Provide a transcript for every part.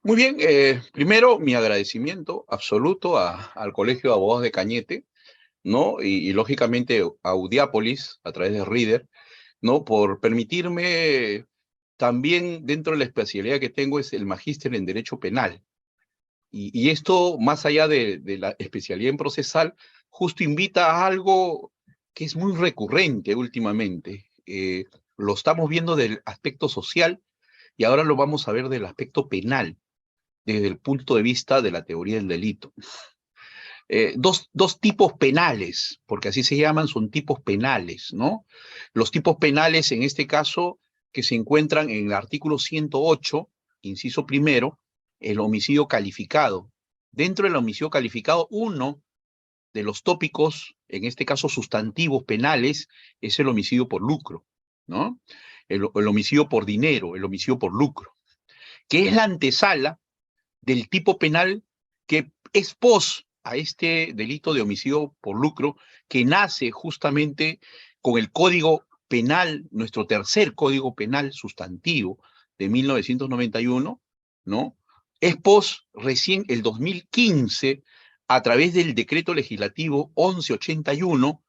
Muy bien, primero mi agradecimiento absoluto al Colegio de Abogados de Cañete, ¿no? Y lógicamente a Audiápolis, a través de Reader, ¿no? Por permitirme también, dentro de la especialidad que tengo, es el magíster en Derecho Penal. Y esto, más allá de la especialidad en procesal, justo invita a algo que es muy recurrente últimamente. Lo estamos viendo del aspecto social y ahora lo vamos a ver del aspecto penal, desde el punto de vista de la teoría del delito. Dos tipos penales, porque así se llaman, son tipos penales, ¿no? Los tipos penales, en este caso, que se encuentran en el artículo 108, inciso primero, el homicidio calificado. Dentro del homicidio calificado, uno de los tópicos, en este caso sustantivos penales, es el homicidio por lucro, ¿no? El homicidio por dinero, el homicidio por lucro, que es la antesala del tipo penal que es pos a este delito de homicidio por lucro, que nace justamente con el Código Penal, nuestro tercer Código Penal sustantivo de 1991, ¿no? Es pos recién el 2015, a través del decreto legislativo 1181,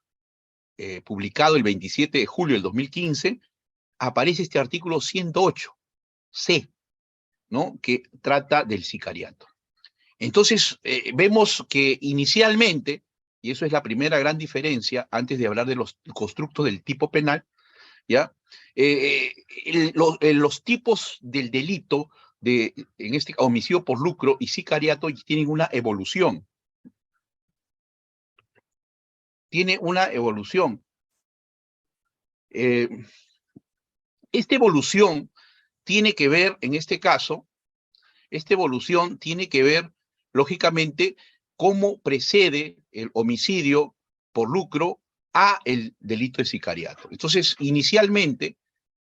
publicado el 27 de julio del 2015, aparece este artículo 108C, ¿no? Que trata del sicariato. Entonces, vemos que inicialmente, y eso es la primera gran diferencia, antes de hablar de los constructos del tipo penal, ¿ya? Los tipos del delito, en este homicidio por lucro y sicariato, tienen una evolución. Tiene una evolución. Eh, esta evolución tiene que ver, en este caso, esta evolución tiene que ver, lógicamente, cómo precede el homicidio por lucro a el delito de sicariato. Entonces, inicialmente,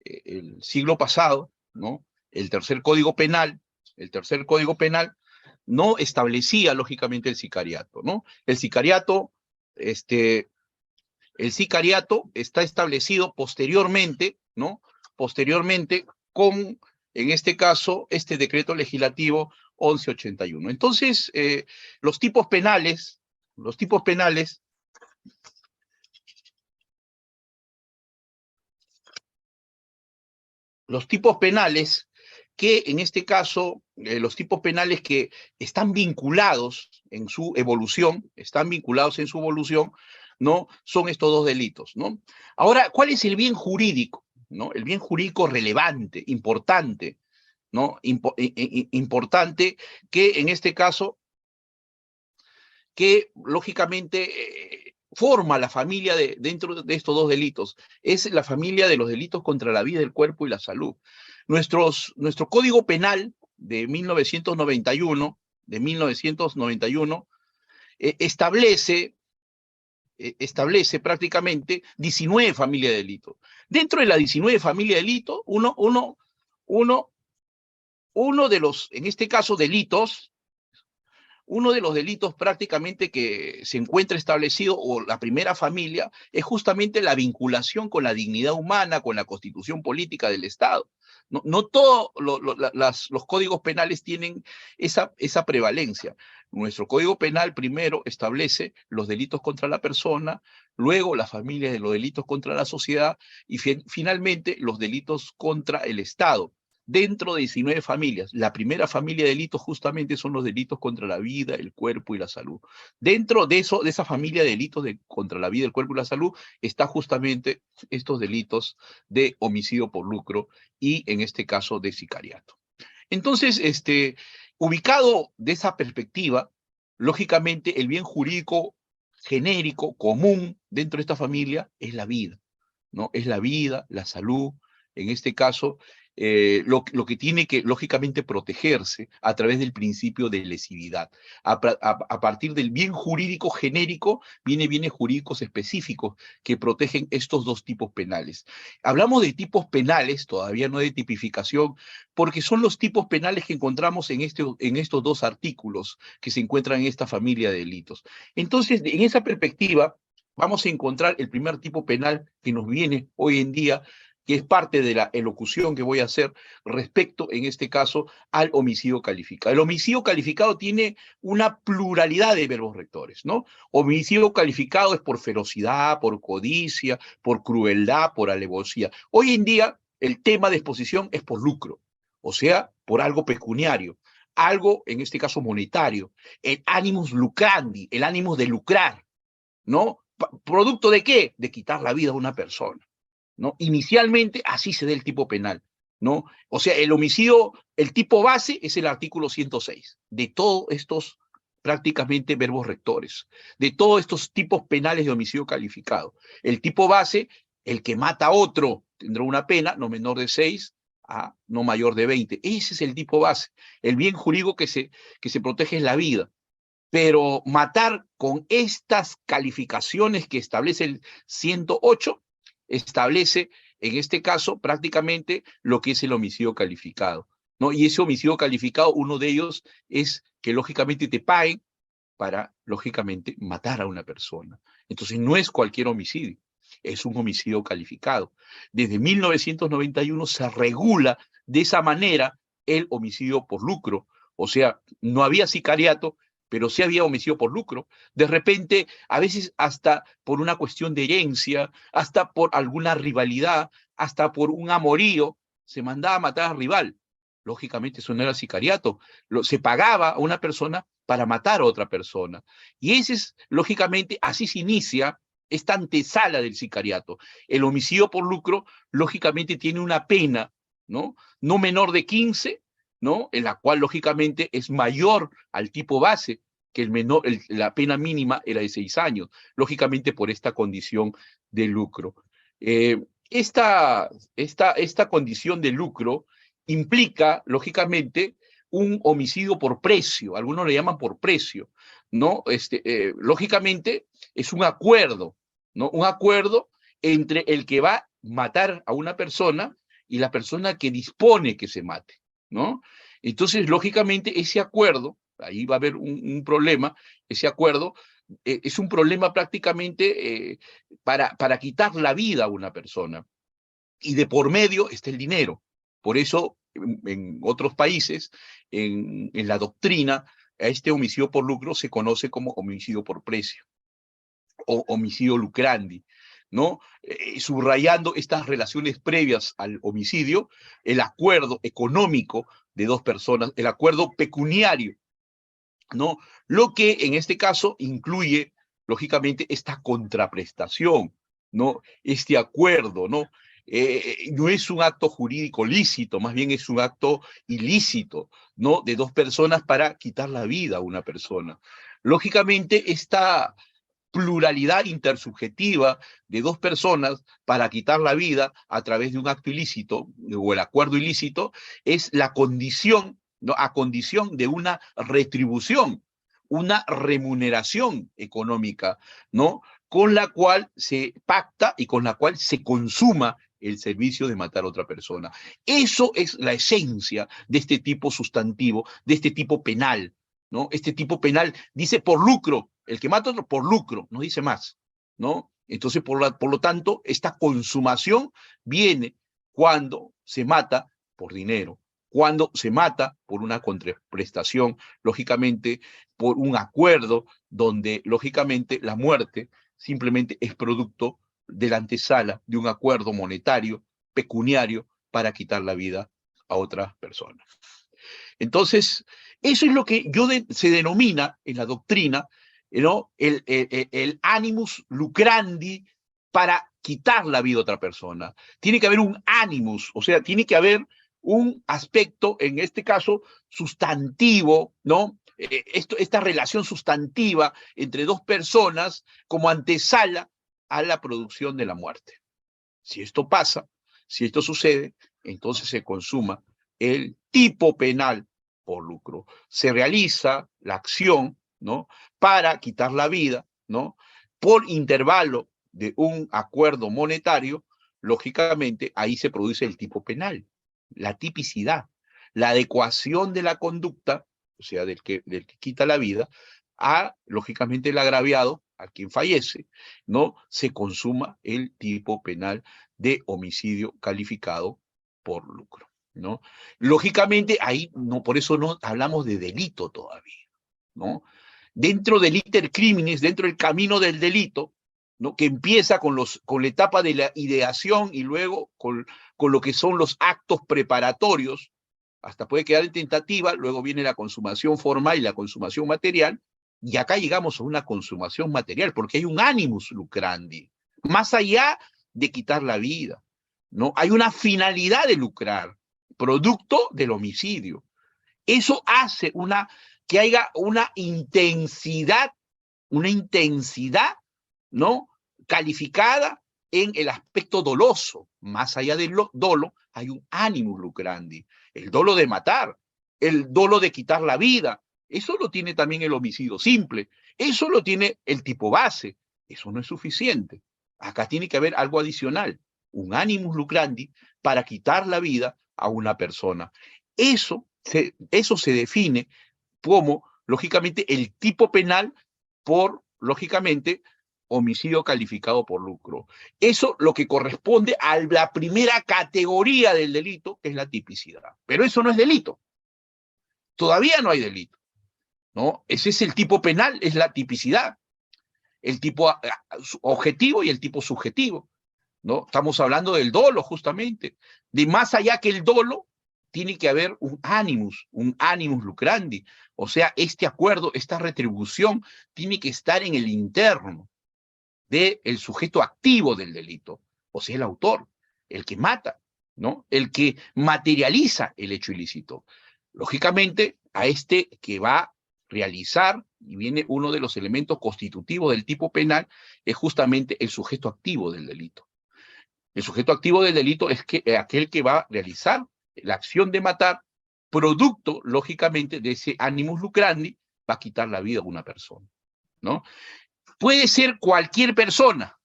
el siglo pasado, ¿no? El tercer código penal, no establecía, lógicamente, el sicariato, ¿no? El sicariato está establecido posteriormente, ¿no? Posteriormente con, en este caso, este decreto legislativo 1181. Entonces, los tipos penales, los tipos penales, los tipos penales que en este caso, los tipos penales que están vinculados en su evolución, ¿no? Son estos dos delitos, ¿no? Ahora, ¿cuál es el bien jurídico? ¿No? El bien jurídico relevante, importante, ¿no? Importante, que en este caso, que lógicamente forma la familia dentro de estos dos delitos. Es la familia de los delitos contra la vida, el cuerpo y la salud. Nuestro Código Penal de 1991, establece prácticamente 19 familias de delitos. Dentro de las 19 familias de delitos, uno de los, en este caso, delitos, uno de los delitos prácticamente que se encuentra establecido, o la primera familia, es justamente la vinculación con la dignidad humana, con la constitución política del Estado. No todos los códigos penales tienen esa prevalencia. Nuestro Código Penal primero establece los delitos contra la persona, luego las familias de los delitos contra la sociedad y finalmente los delitos contra el Estado. Dentro de 19 familias, la primera familia de delitos justamente son los delitos contra la vida, el cuerpo y la salud. Dentro de esa familia de delitos contra la vida, el cuerpo y la salud, está justamente estos delitos de homicidio por lucro y, en este caso, de sicariato. Entonces, ubicado de esa perspectiva, lógicamente el bien jurídico genérico, común dentro de esta familia, es la vida, ¿no? Es la vida, la salud, en este caso, lo que tiene que, lógicamente, protegerse a través del principio de lesividad. A partir del bien jurídico genérico, viene bienes jurídicos específicos que protegen estos dos tipos penales. Hablamos de tipos penales, todavía no de tipificación, porque son los tipos penales que encontramos en estos dos artículos que se encuentran en esta familia de delitos. Entonces, en esa perspectiva, vamos a encontrar el primer tipo penal que nos viene hoy en día que es parte de la elocución que voy a hacer respecto, en este caso, al homicidio calificado. El homicidio calificado tiene una pluralidad de verbos rectores, ¿no? Homicidio calificado es por ferocidad, por codicia, por crueldad, por alevosía. Hoy en día, el tema de exposición es por lucro, o sea, por algo pecuniario, algo, en este caso, monetario, el animus lucrandi, el ánimo de lucrar, ¿no? ¿Producto de qué? De quitar la vida a una persona, ¿no? Inicialmente así se da el tipo penal, ¿no? O sea, el homicidio, el tipo base es el artículo 106 de todos estos prácticamente verbos rectores, de todos estos tipos penales de homicidio calificado. El tipo base, el que mata a otro, tendrá una pena no menor de 6 a no mayor de 20. Ese es el tipo base. El bien jurídico que se protege es la vida. Pero matar con estas calificaciones que establece el 108, establece, en este caso, prácticamente lo que es el homicidio calificado, ¿no? Y ese homicidio calificado, uno de ellos es que lógicamente te paguen para, lógicamente, matar a una persona. Entonces no es cualquier homicidio, es un homicidio calificado. Desde 1991 se regula de esa manera el homicidio por lucro, o sea, no había sicariato, pero sí había homicidio por lucro. De repente, a veces hasta por una cuestión de herencia, hasta por alguna rivalidad, hasta por un amorío, se mandaba a matar al rival. Lógicamente eso no era sicariato, se pagaba a una persona para matar a otra persona. Y ese es, lógicamente, así se inicia esta antesala del sicariato. El homicidio por lucro, lógicamente, tiene una pena, ¿no? No menor de 15, ¿no? En la cual, lógicamente, es mayor al tipo base, que la pena mínima era de 6 años, lógicamente por esta condición de lucro. Esta condición de lucro implica, lógicamente, un homicidio por precio, algunos le llaman por precio, ¿no? Lógicamente es un acuerdo, ¿no? Un acuerdo entre el que va a matar a una persona y la persona que dispone que se mate, ¿no? Entonces, lógicamente, ese acuerdo, ahí va a haber un problema, ese acuerdo es un problema prácticamente para quitar la vida a una persona. Y de por medio está el dinero. Por eso, en otros países, en la doctrina, a este homicidio por lucro se conoce como homicidio por precio o homicidio lucrandi, ¿no? Subrayando estas relaciones previas al homicidio, el acuerdo económico de dos personas, el acuerdo pecuniario, ¿no? Lo que en este caso incluye, lógicamente, esta contraprestación, ¿no? Este acuerdo, ¿no? No es un acto jurídico lícito, más bien es un acto ilícito, ¿no? De dos personas para quitar la vida a una persona. Lógicamente, esta pluralidad intersubjetiva de dos personas para quitar la vida a través de un acto ilícito o el acuerdo ilícito es la condición, ¿no? A condición de una retribución, una remuneración económica, ¿no? Con la cual se pacta y con la cual se consuma el servicio de matar a otra persona. Eso es la esencia de este tipo sustantivo, de este tipo penal, ¿no? Este tipo penal dice por lucro, el que mata a otro por lucro, no dice más, ¿no? Entonces, por lo tanto, esta consumación viene cuando se mata por dinero, cuando se mata por una contraprestación, lógicamente por un acuerdo donde, lógicamente, la muerte simplemente es producto de la antesala de un acuerdo monetario, pecuniario, para quitar la vida a otras personas. Entonces, eso es lo que se denomina en la doctrina, ¿no? El animus lucrandi para quitar la vida a otra persona. Tiene que haber un animus, o sea, tiene que haber un aspecto, en este caso, sustantivo, ¿no? Esta relación sustantiva entre dos personas como antesala a la producción de la muerte. Si esto pasa, si esto sucede, entonces se consuma el tipo penal por lucro. Se realiza la acción, ¿no? Para quitar la vida, ¿no? Por intervalo de un acuerdo monetario, lógicamente ahí se produce el tipo penal, la tipicidad, la adecuación de la conducta, o sea, del que quita la vida, a, lógicamente, el agraviado a quien fallece, ¿no? Se consuma el tipo penal de homicidio calificado por lucro, ¿no? Lógicamente, ahí, no, por eso no hablamos de delito todavía, ¿no? Dentro del iter criminis, dentro del camino del delito, ¿no? Que empieza con la etapa de la ideación y luego con lo que son los actos preparatorios, hasta puede quedar en tentativa, luego viene la consumación formal y la consumación material, y acá llegamos a una consumación material, porque hay un animus lucrandi, más allá de quitar la vida, ¿no? Hay una finalidad de lucrar, producto del homicidio. Eso hace que haya una intensidad, ¿no? Calificada en el aspecto doloso. Más allá del dolo, hay un animus lucrandi. El dolo de matar, el dolo de quitar la vida. Eso lo tiene también el homicidio simple. Eso lo tiene el tipo base. Eso no es suficiente. Acá tiene que haber algo adicional. Un animus lucrandi para quitar la vida a una persona. Eso se define como, lógicamente, el tipo penal por, lógicamente, homicidio calificado por lucro. Eso lo que corresponde a la primera categoría del delito, que es la tipicidad. Pero eso no es delito. Todavía no hay delito, ¿no? Ese es el tipo penal, es la tipicidad. El tipo objetivo y el tipo subjetivo, ¿no? Estamos hablando del dolo, justamente. De más allá que el dolo, tiene que haber un animus lucrandi. O sea, este acuerdo, esta retribución, tiene que estar en el interno del sujeto activo del delito, o sea, el autor, el que mata, ¿no? El que materializa el hecho ilícito. Lógicamente, a este que va a realizar, y viene uno de los elementos constitutivos del tipo penal, es justamente el sujeto activo del delito. El sujeto activo del delito es aquel que va a realizar la acción de matar, producto, lógicamente, de ese animus lucrandi, va a quitar la vida a una persona, ¿no? Puede ser cualquier persona,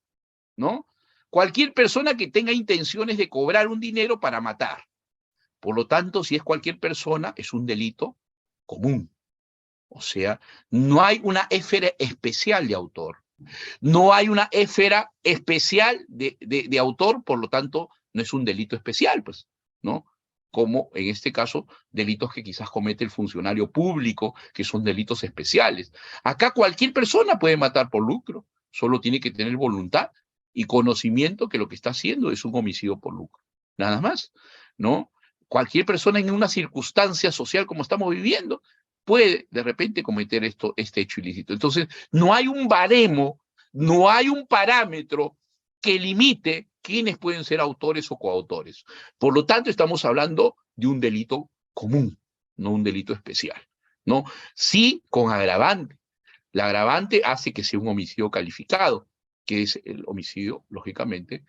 ¿no? Cualquier persona que tenga intenciones de cobrar un dinero para matar. Por lo tanto, si es cualquier persona, es un delito común. O sea, no hay una esfera especial de autor. No hay una esfera especial de autor, por lo tanto, no es un delito especial, pues, ¿no? Como en este caso, delitos que quizás comete el funcionario público, que son delitos especiales. Acá cualquier persona puede matar por lucro, solo tiene que tener voluntad y conocimiento que lo que está haciendo es un homicidio por lucro. Nada más, ¿no? Cualquier persona en una circunstancia social como estamos viviendo puede de repente cometer este hecho ilícito. Entonces, no hay un baremo, no hay un parámetro que limite quiénes pueden ser autores o coautores. Por lo tanto, estamos hablando de un delito común, no un delito especial, ¿no? Sí, con agravante. La agravante hace que sea un homicidio calificado, que es el homicidio, lógicamente,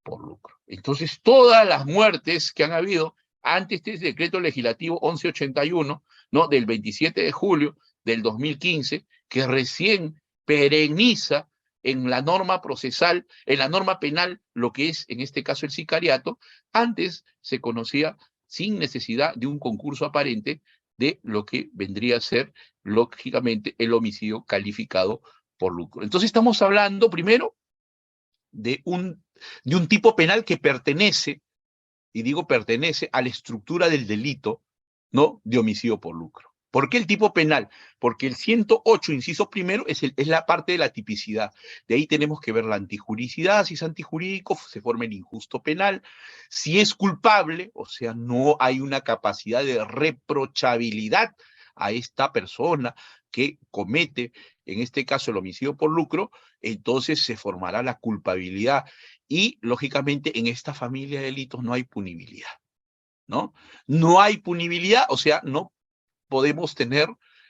por lucro. Entonces, todas las muertes que han habido antes de este decreto legislativo 1181, ¿no? Del 27 de julio del 2015, que recién perenniza en la norma procesal, en la norma penal, lo que es en este caso el sicariato, antes se conocía sin necesidad de un concurso aparente de lo que vendría a ser, lógicamente, el homicidio calificado por lucro. Entonces estamos hablando, primero, de un tipo penal que pertenece, y digo pertenece, a la estructura del delito, ¿no? De homicidio por lucro. ¿Por qué el tipo penal? Porque el 108, inciso primero, es la parte de la tipicidad. De ahí tenemos que ver la antijuricidad. Si es antijurídico, se forma el injusto penal. Si es culpable, o sea, no hay una capacidad de reprochabilidad a esta persona que comete, en este caso, el homicidio por lucro, entonces se formará la culpabilidad. Y, lógicamente, en esta familia de delitos no hay punibilidad, ¿no? No hay punibilidad, o sea, no podemos tener,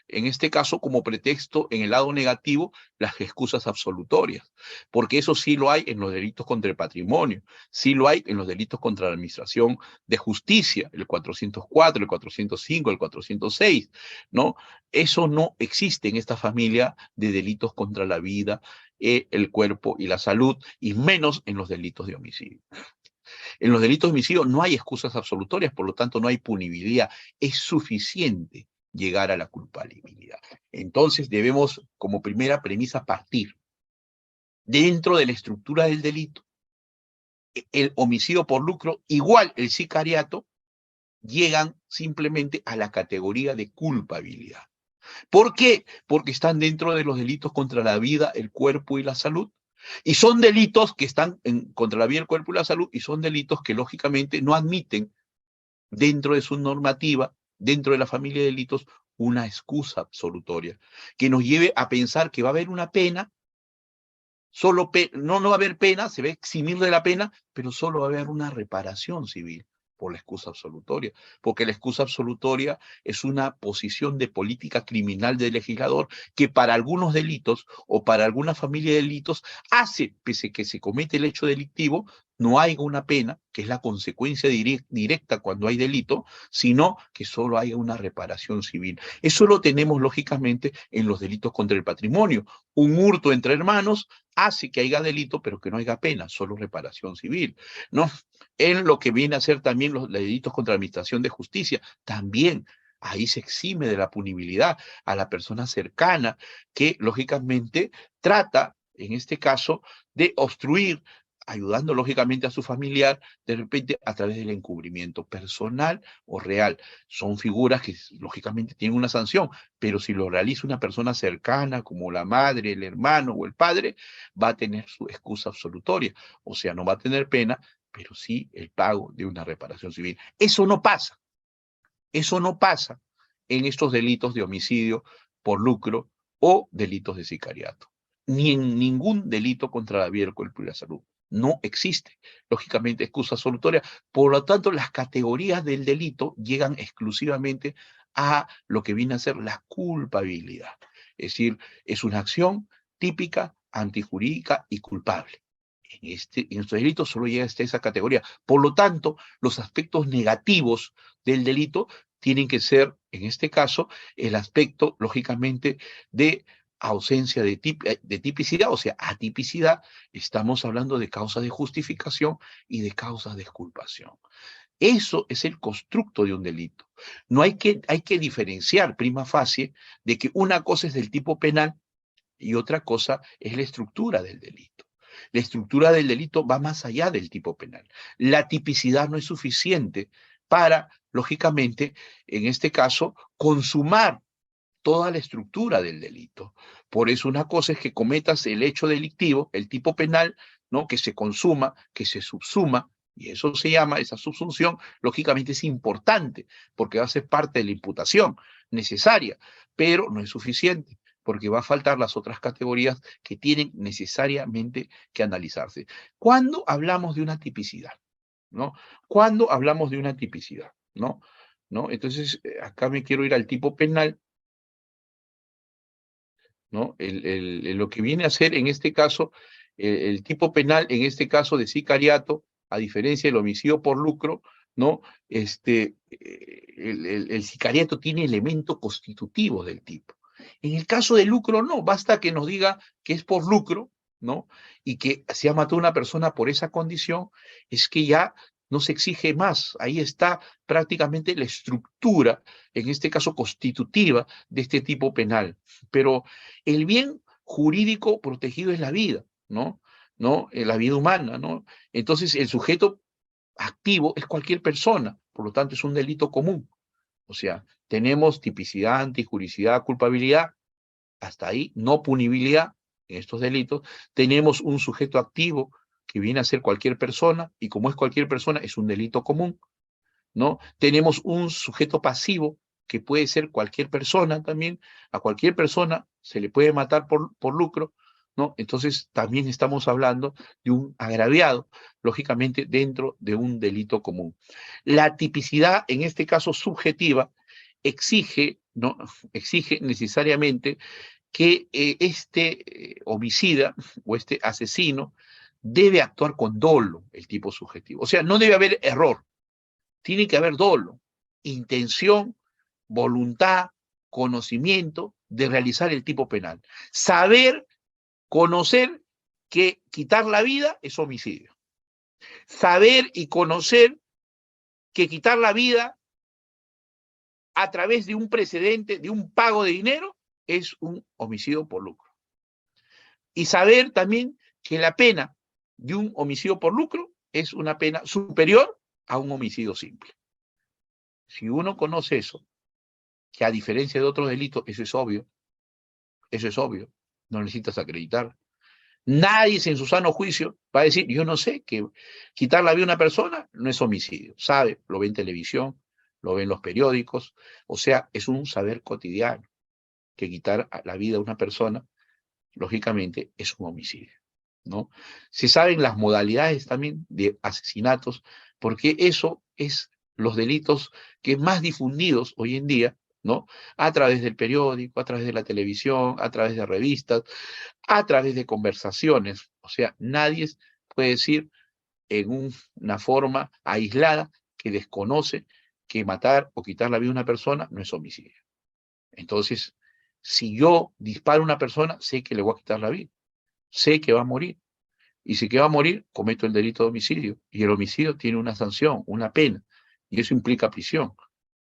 en este caso, como pretexto, en el lado negativo, las excusas absolutorias, porque eso sí lo hay en los delitos contra el patrimonio, sí lo hay en los delitos contra la administración de justicia, el 404, el 405, el 406, ¿no? Eso no existe en esta familia de delitos contra la vida, el cuerpo y la salud, y menos en los delitos de homicidio. En los delitos de homicidio no hay excusas absolutorias, por lo tanto no hay punibilidad. Es suficiente llegar a la culpabilidad. Entonces debemos, como primera premisa, partir dentro de la estructura del delito, el homicidio por lucro, igual el sicariato, llegan simplemente a la categoría de culpabilidad. ¿Por qué? Porque están dentro de los delitos contra la vida, el cuerpo y la salud. Y son delitos que están contra la vida, el cuerpo y la salud, y son delitos que lógicamente no admiten dentro de su normativa, dentro de la familia de delitos, una excusa absolutoria, que nos lleve a pensar que va a haber una pena, no va a haber pena, se va a eximir de la pena, pero solo va a haber una reparación civil por la excusa absolutoria, porque la excusa absolutoria es una posición de política criminal del legislador que para algunos delitos o para alguna familia de delitos hace, pese que se comete el hecho delictivo, no haya una pena, que es la consecuencia directa cuando hay delito, sino que solo haya una reparación civil. Eso lo tenemos lógicamente en los delitos contra el patrimonio. Un hurto entre hermanos hace que haya delito, pero que no haya pena, solo reparación civil, ¿no? En lo que viene a ser también los delitos contra la administración de justicia, también ahí se exime de la punibilidad a la persona cercana que lógicamente trata, en este caso, de obstruir, ayudando lógicamente a su familiar, de repente a través del encubrimiento personal o real. Son figuras que lógicamente tienen una sanción, pero si lo realiza una persona cercana, como la madre, el hermano o el padre, va a tener su excusa absolutoria. O sea, no va a tener pena, pero sí el pago de una reparación civil. Eso no pasa en estos delitos de homicidio por lucro o delitos de sicariato, ni en ningún delito contra la vida, el cuerpo y la salud. No existe, lógicamente, excusa absolutoria. Por lo tanto, las categorías del delito llegan exclusivamente a lo que viene a ser la culpabilidad. Es decir, es una acción típica, antijurídica y culpable. En estos delitos solo llega hasta esa categoría. Por lo tanto, los aspectos negativos del delito tienen que ser, en este caso, el aspecto, lógicamente, de ausencia de tipicidad, o sea, atipicidad. Estamos hablando de causas de justificación y de causas de exculpación. Eso es el constructo de un delito. No hay que diferenciar prima facie de que una cosa es del tipo penal y otra cosa es la estructura del delito. La estructura del delito va más allá del tipo penal. La tipicidad no es suficiente para, lógicamente, en este caso, consumar toda la estructura del delito. Por eso una cosa es que cometas el hecho delictivo, el tipo penal, ¿no? Que se consuma, que se subsuma, y eso se llama, esa subsunción, lógicamente es importante, porque va a ser parte de la imputación necesaria, pero no es suficiente, porque va a faltar las otras categorías que tienen necesariamente que analizarse. ¿Cuándo hablamos de una tipicidad? ¿No? ¿Cuándo hablamos de una tipicidad? ¿No? ¿No? Entonces, acá me quiero ir al tipo penal, ¿no? Lo que viene a ser en este caso, el tipo penal, en este caso de sicariato, a diferencia del homicidio por lucro, ¿no? El sicariato tiene elementos constitutivos del tipo. En el caso de lucro, no, basta que nos diga que es por lucro, ¿no? Y que se ha matado a una persona por esa condición, es que ya no se exige más. Ahí está prácticamente la estructura, en este caso constitutiva, de este tipo penal. Pero el bien jurídico protegido es la vida, ¿no? ¿No? La vida humana, ¿no? Entonces, el sujeto activo es cualquier persona, por lo tanto, es un delito común. O sea, tenemos tipicidad, antijuricidad, culpabilidad, hasta ahí, no punibilidad en estos delitos. Tenemos un sujeto activo que viene a ser cualquier persona, y como es cualquier persona, es un delito común, ¿no? Tenemos un sujeto pasivo que puede ser cualquier persona también, a cualquier persona se le puede matar por lucro, ¿no? Entonces también estamos hablando de un agraviado, lógicamente dentro de un delito común. La tipicidad, en este caso subjetiva, exige, ¿no? Exige necesariamente que este homicida o este asesino debe actuar con dolo, el tipo subjetivo. O sea, no debe haber error, tiene que haber dolo, intención, voluntad, conocimiento de realizar el tipo penal. Saber, conocer que quitar la vida es homicidio. Saber y conocer que quitar la vida a través de un precedente, de un pago de dinero, es un homicidio por lucro. Y saber también que la pena de un homicidio por lucro es una pena superior a un homicidio simple. Si uno conoce eso, que a diferencia de otros delitos, eso es obvio, no necesitas acreditar. Nadie en su sano juicio va a decir, yo no sé, que quitar la vida a una persona no es homicidio. Sabe, lo ve en televisión, lo ve en los periódicos, o sea, es un saber cotidiano que quitar la vida a una persona, lógicamente, es un homicidio, ¿no? Se saben las modalidades también de asesinatos, porque eso es los delitos que más difundidos hoy en día, ¿no? A través del periódico, a través de la televisión, a través de revistas, a través de conversaciones. O sea, nadie puede decir en una forma aislada que desconoce que matar o quitar la vida a una persona no es homicidio. Entonces, si yo disparo a una persona, sé que le voy a quitar la vida, sé que va a morir. Y si que va a morir, cometo el delito de homicidio. Y el homicidio tiene una sanción, una pena. Y eso implica prisión.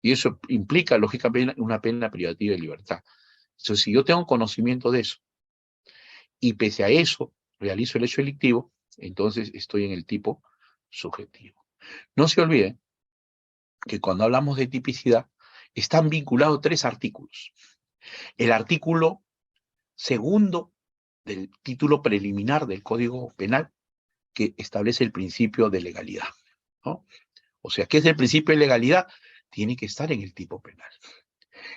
Y eso implica, lógicamente, una pena privativa de libertad. Entonces, si yo tengo conocimiento de eso, y pese a eso realizo el hecho delictivo, entonces estoy en el tipo subjetivo. No se olviden que cuando hablamos de tipicidad, están vinculados 3 artículos. El artículo segundo del título preliminar del Código Penal, que establece el principio de legalidad, ¿no? O sea, ¿qué es el principio de legalidad? Tiene que estar en el tipo penal.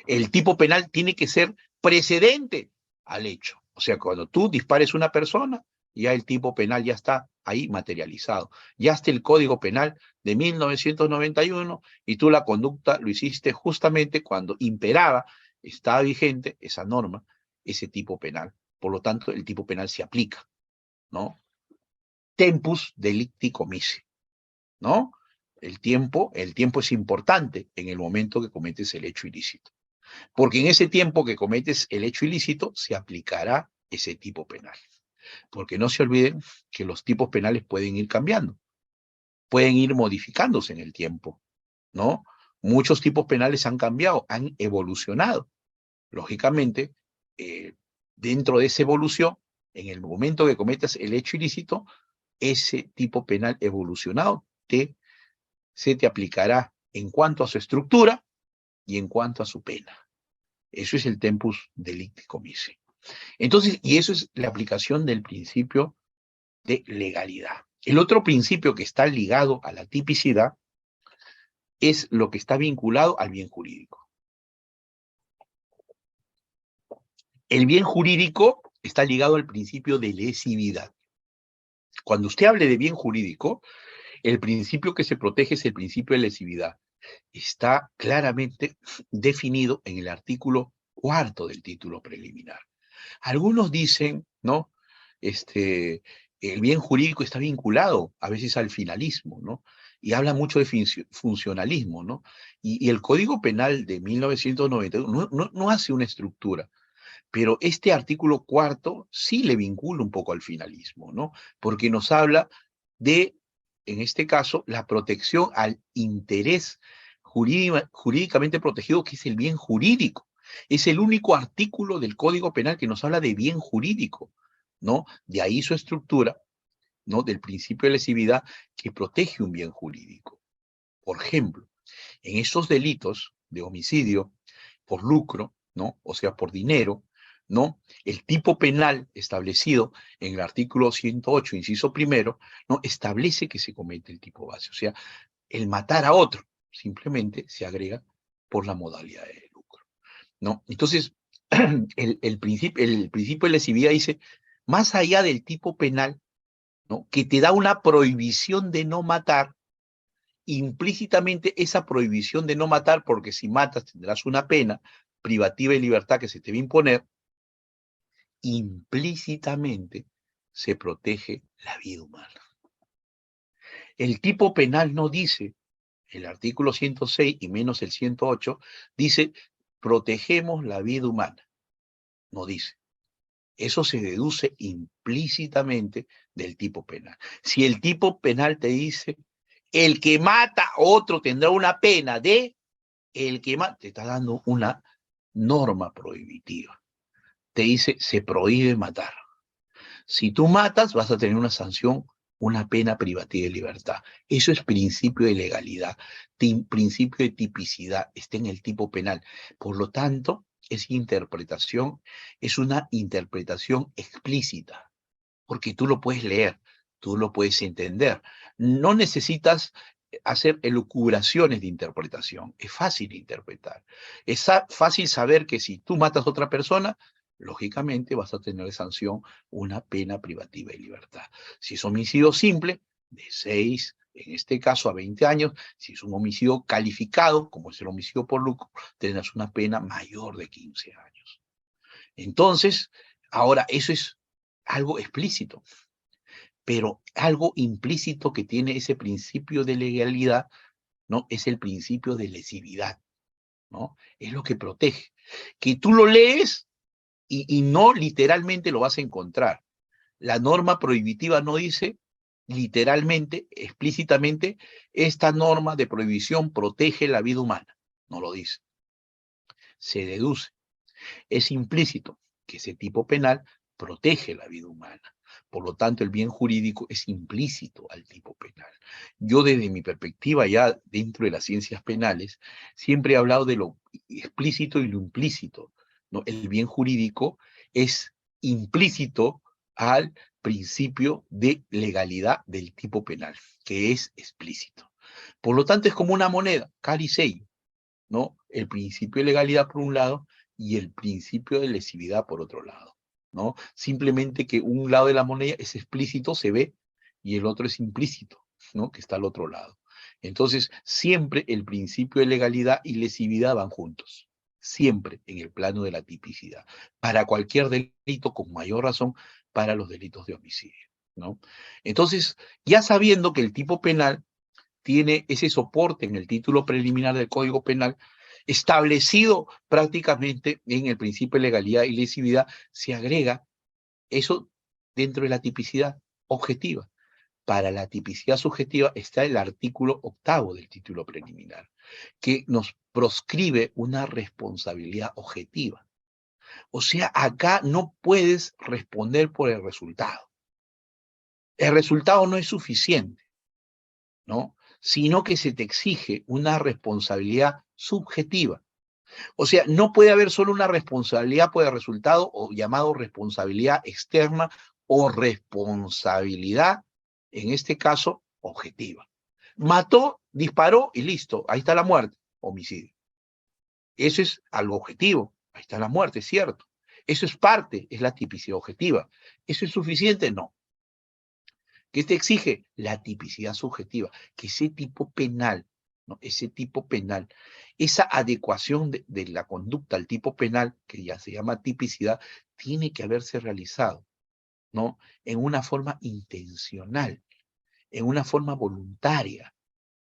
El tipo penal tiene que ser precedente al hecho. O sea, cuando tú dispares a una persona, ya el tipo penal ya está ahí materializado. Ya está el Código Penal de 1991 y tú la conducta lo hiciste justamente cuando imperaba, estaba vigente esa norma, ese tipo penal. Por lo tanto, el tipo penal se aplica, ¿no? Tempus delicti commissi, ¿no? El tiempo es importante en el momento que cometes el hecho ilícito. Porque en ese tiempo que cometes el hecho ilícito se aplicará ese tipo penal. Porque no se olviden que los tipos penales pueden ir cambiando, pueden ir modificándose en el tiempo, ¿no? Muchos tipos penales han cambiado, han evolucionado. Lógicamente, dentro de esa evolución, en el momento que cometas el hecho ilícito, ese tipo penal evolucionado se te aplicará en cuanto a su estructura y en cuanto a su pena. Eso es el tempus delicti commissi. Entonces, y eso es la aplicación del principio de legalidad. El otro principio que está ligado a la tipicidad es lo que está vinculado al bien jurídico. El bien jurídico está ligado al principio de lesividad. Cuando usted hable de bien jurídico, el principio que se protege es el principio de lesividad. Está claramente definido en el artículo 4 del título preliminar. Algunos dicen, ¿no? El bien jurídico está vinculado a veces al finalismo, ¿no? Y habla mucho de funcionalismo, ¿no? Y el Código Penal de 1991 no hace una estructura, pero este artículo 4 sí le vincula un poco al finalismo, ¿no? Porque nos habla de, en este caso, la protección al interés jurídicamente protegido, que es el bien jurídico. Es el único artículo del Código Penal que nos habla de bien jurídico, ¿no? De ahí su estructura, ¿no? Del principio de lesividad que protege un bien jurídico. Por ejemplo, en esos delitos de homicidio por lucro, ¿no? O sea, por dinero, ¿no? El tipo penal establecido en el artículo 108, inciso primero, ¿no? Establece que se comete el tipo base. O sea, el matar a otro simplemente se agrega por la modalidad de lucro, ¿no? Entonces, el principio de lesividad dice, más allá del tipo penal, ¿no? Que te da una prohibición de no matar, implícitamente esa prohibición de no matar, porque si matas tendrás una pena privativa de libertad que se te va a imponer, implícitamente se protege la vida humana. El tipo penal no dice, el artículo 106 y menos el 108, dice, protegemos la vida humana. No dice. Eso se deduce implícitamente del tipo penal. Si el tipo penal te dice, el que mata a otro tendrá una pena de, el que mata, te está dando una norma prohibitiva. Te dice, se prohíbe matar. Si tú matas, vas a tener una sanción, una pena privativa de libertad. Eso es principio de legalidad, principio de tipicidad, está en el tipo penal. Por lo tanto, es interpretación, es una interpretación explícita, porque tú lo puedes leer, tú lo puedes entender. No necesitas hacer elucubraciones de interpretación, es fácil interpretar. Es fácil saber que si tú matas a otra persona, lógicamente vas a tener de sanción una pena privativa de libertad. Si es homicidio simple, de 6, en este caso a 20 años, si es un homicidio calificado, como es el homicidio por lucro, tendrás una pena mayor de 15 años. Entonces, ahora eso es algo explícito, pero algo implícito que tiene ese principio de legalidad, ¿no? Es el principio de lesividad, ¿no? Es lo que protege. Que tú lo lees y no literalmente lo vas a encontrar. La norma prohibitiva no dice literalmente, explícitamente, esta norma de prohibición protege la vida humana. No lo dice. Se deduce. Es implícito que ese tipo penal protege la vida humana. Por lo tanto, el bien jurídico es implícito al tipo penal. Yo desde mi perspectiva ya dentro de las ciencias penales, siempre he hablado de lo explícito y lo implícito, ¿no? El bien jurídico es implícito al principio de legalidad del tipo penal, que es explícito. Por lo tanto, es como una moneda, cari y sello, ¿no? El principio de legalidad por un lado y el principio de lesividad por otro lado, ¿no? Simplemente que un lado de la moneda es explícito, se ve, y el otro es implícito, ¿no? Que está al otro lado. Entonces, siempre el principio de legalidad y lesividad van juntos, siempre en el plano de la tipicidad, para cualquier delito, con mayor razón, para los delitos de homicidio, ¿no? Entonces, ya sabiendo que el tipo penal tiene ese soporte en el título preliminar del Código Penal, establecido prácticamente en el principio de legalidad y lesividad, se agrega eso dentro de la tipicidad objetiva. Para la tipicidad subjetiva está el artículo 8º del título preliminar, que nos proscribe una responsabilidad objetiva. O sea, acá no puedes responder por el resultado. El resultado no es suficiente, ¿no? Sino que se te exige una responsabilidad subjetiva. O sea, no puede haber solo una responsabilidad por el resultado o llamado responsabilidad externa o responsabilidad, en este caso, objetiva. Mató, disparó y listo, ahí está la muerte, homicidio. Eso es algo objetivo, ahí está la muerte, es cierto. Eso es parte, es la tipicidad objetiva. ¿Eso es suficiente? No. ¿Qué te exige? La tipicidad subjetiva, que ese tipo penal, ¿no? Ese tipo penal, esa adecuación de la conducta al tipo penal, que ya se llama tipicidad, tiene que haberse realizado, ¿no? En una forma intencional, en una forma voluntaria,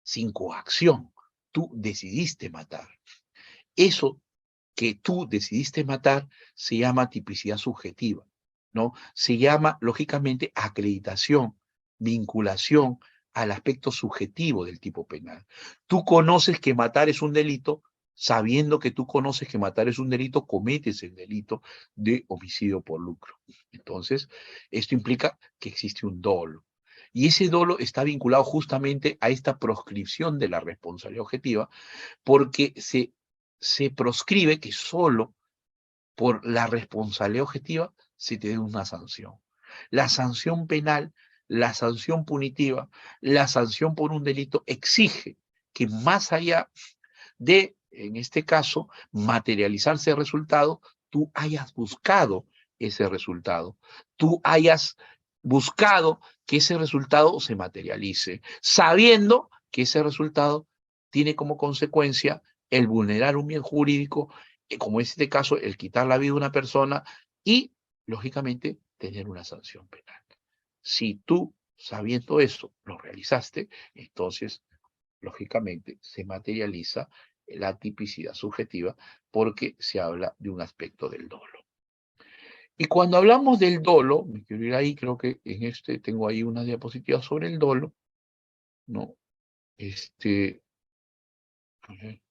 sin coacción. Tú decidiste matar. Eso que tú decidiste matar se llama tipicidad subjetiva, ¿no? Se llama, lógicamente, acreditación, vinculación al aspecto subjetivo del tipo penal. Tú conoces que matar es un delito, sabiendo que tú conoces que matar es un delito, cometes el delito de homicidio por lucro. Entonces, esto implica que existe un dolo. Y ese dolo está vinculado justamente a esta proscripción de la responsabilidad objetiva, porque se proscribe que solo por la responsabilidad objetiva se te dé una sanción. La sanción penal, la sanción punitiva, la sanción por un delito exige que más allá de, en este caso, materializarse el resultado, tú hayas buscado ese resultado, tú hayas buscado que ese resultado se materialice, sabiendo que ese resultado tiene como consecuencia el vulnerar un bien jurídico, como en este caso el quitar la vida de una persona y, lógicamente, tener una sanción penal. Si tú, sabiendo eso, lo realizaste, entonces lógicamente se materializa la tipicidad subjetiva porque se habla de un aspecto del dolo. Y cuando hablamos del dolo, me quiero ir ahí, creo que en tengo ahí una diapositiva sobre el dolo, ¿no? A ver,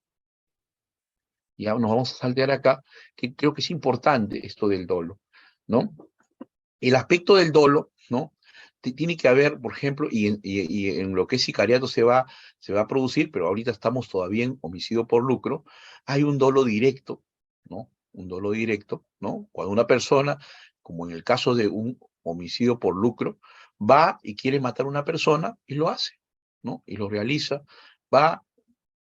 ya nos vamos a saltear acá, que creo que es importante esto del dolo, ¿no? El aspecto del dolo, ¿no? Tiene que haber, por ejemplo, y en lo que es sicariato se va a producir, pero ahorita estamos todavía en homicidio por lucro, hay un dolo directo, ¿no? Un dolo directo, ¿no? Cuando una persona, como en el caso de un homicidio por lucro, va y quiere matar a una persona y lo hace, ¿no? Y lo realiza, va,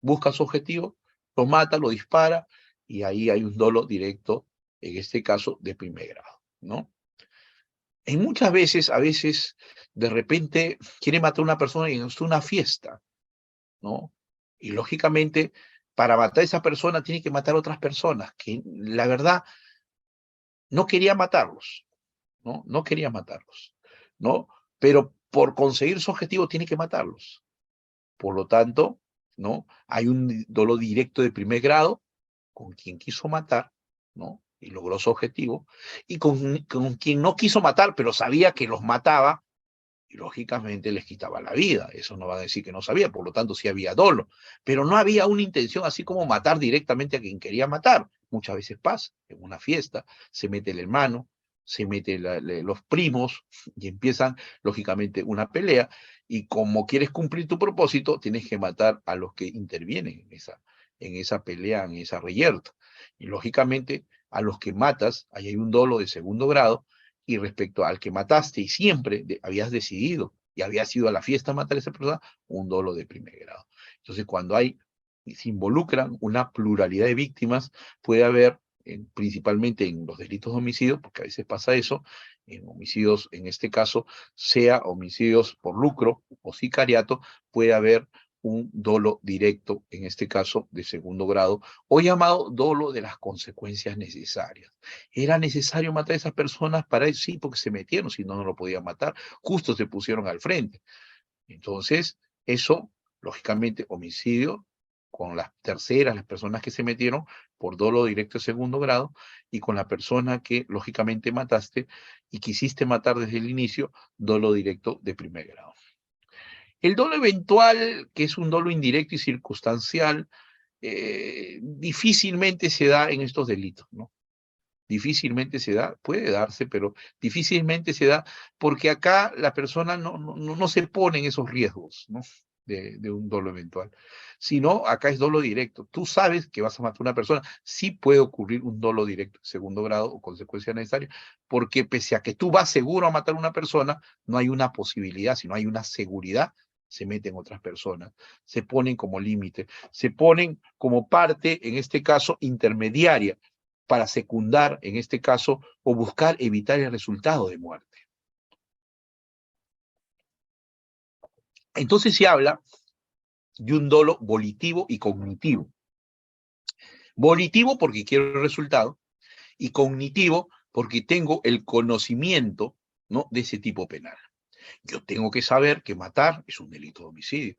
busca su objetivo, lo mata, lo dispara, y ahí hay un dolo directo, en este caso de primer grado, ¿no? Y muchas veces, a veces, de repente quiere matar a una persona y es una fiesta, ¿no? Y lógicamente, para matar a esa persona tiene que matar a otras personas, que la verdad no quería matarlos, ¿no? No quería matarlos, ¿no? Pero por conseguir su objetivo tiene que matarlos. Por lo tanto, ¿no? Hay un dolo directo de primer grado con quien quiso matar, ¿no? Y logró su objetivo, y con quien no quiso matar, pero sabía que los mataba, y lógicamente les quitaba la vida. Eso no va a decir que no sabía, por lo tanto sí había dolo, pero no había una intención así como matar directamente a quien quería matar. Muchas veces pasa, en una fiesta, se mete el hermano, se mete los primos, y empiezan, lógicamente, una pelea, y como quieres cumplir tu propósito, tienes que matar a los que intervienen en esa pelea, en esa reyerta. Y lógicamente, a los que matas, ahí hay un dolo de segundo grado, y respecto al que mataste y siempre habías decidido y habías ido a la fiesta a matar a esa persona, un dolo de primer grado. Entonces, cuando se involucran una pluralidad de víctimas, puede haber, principalmente en los delitos de homicidio, porque a veces pasa eso, en homicidios, en este caso, sea homicidios por lucro o sicariato, puede haber un dolo directo, en este caso de segundo grado, o llamado dolo de las consecuencias necesarias. ¿Era necesario matar a esas personas para eso? Sí, porque se metieron, si no, no lo podían matar. Justo se pusieron al frente. Entonces, eso, lógicamente, homicidio con las terceras, las personas que se metieron por dolo directo de segundo grado, y con la persona que, lógicamente, mataste y quisiste matar desde el inicio, dolo directo de primer grado. El dolo eventual, que es un dolo indirecto y circunstancial, difícilmente se da en estos delitos, ¿no? Difícilmente se da, puede darse, pero difícilmente se da, porque acá la persona no se pone en esos riesgos, ¿no? De un dolo eventual, sino acá es dolo directo. Tú sabes que vas a matar a una persona, sí puede ocurrir un dolo directo, segundo grado o consecuencia necesaria, porque pese a que tú vas seguro a matar a una persona, no hay una posibilidad, sino hay una seguridad, se meten otras personas, se ponen como límite, se ponen como parte, en este caso, intermediaria, para secundar, en este caso, o buscar evitar el resultado de muerte. Entonces se habla de un dolo volitivo y cognitivo. Volitivo porque quiero el resultado, y cognitivo porque tengo el conocimiento, ¿no?, de ese tipo penal. Yo tengo que saber que matar es un delito de homicidio.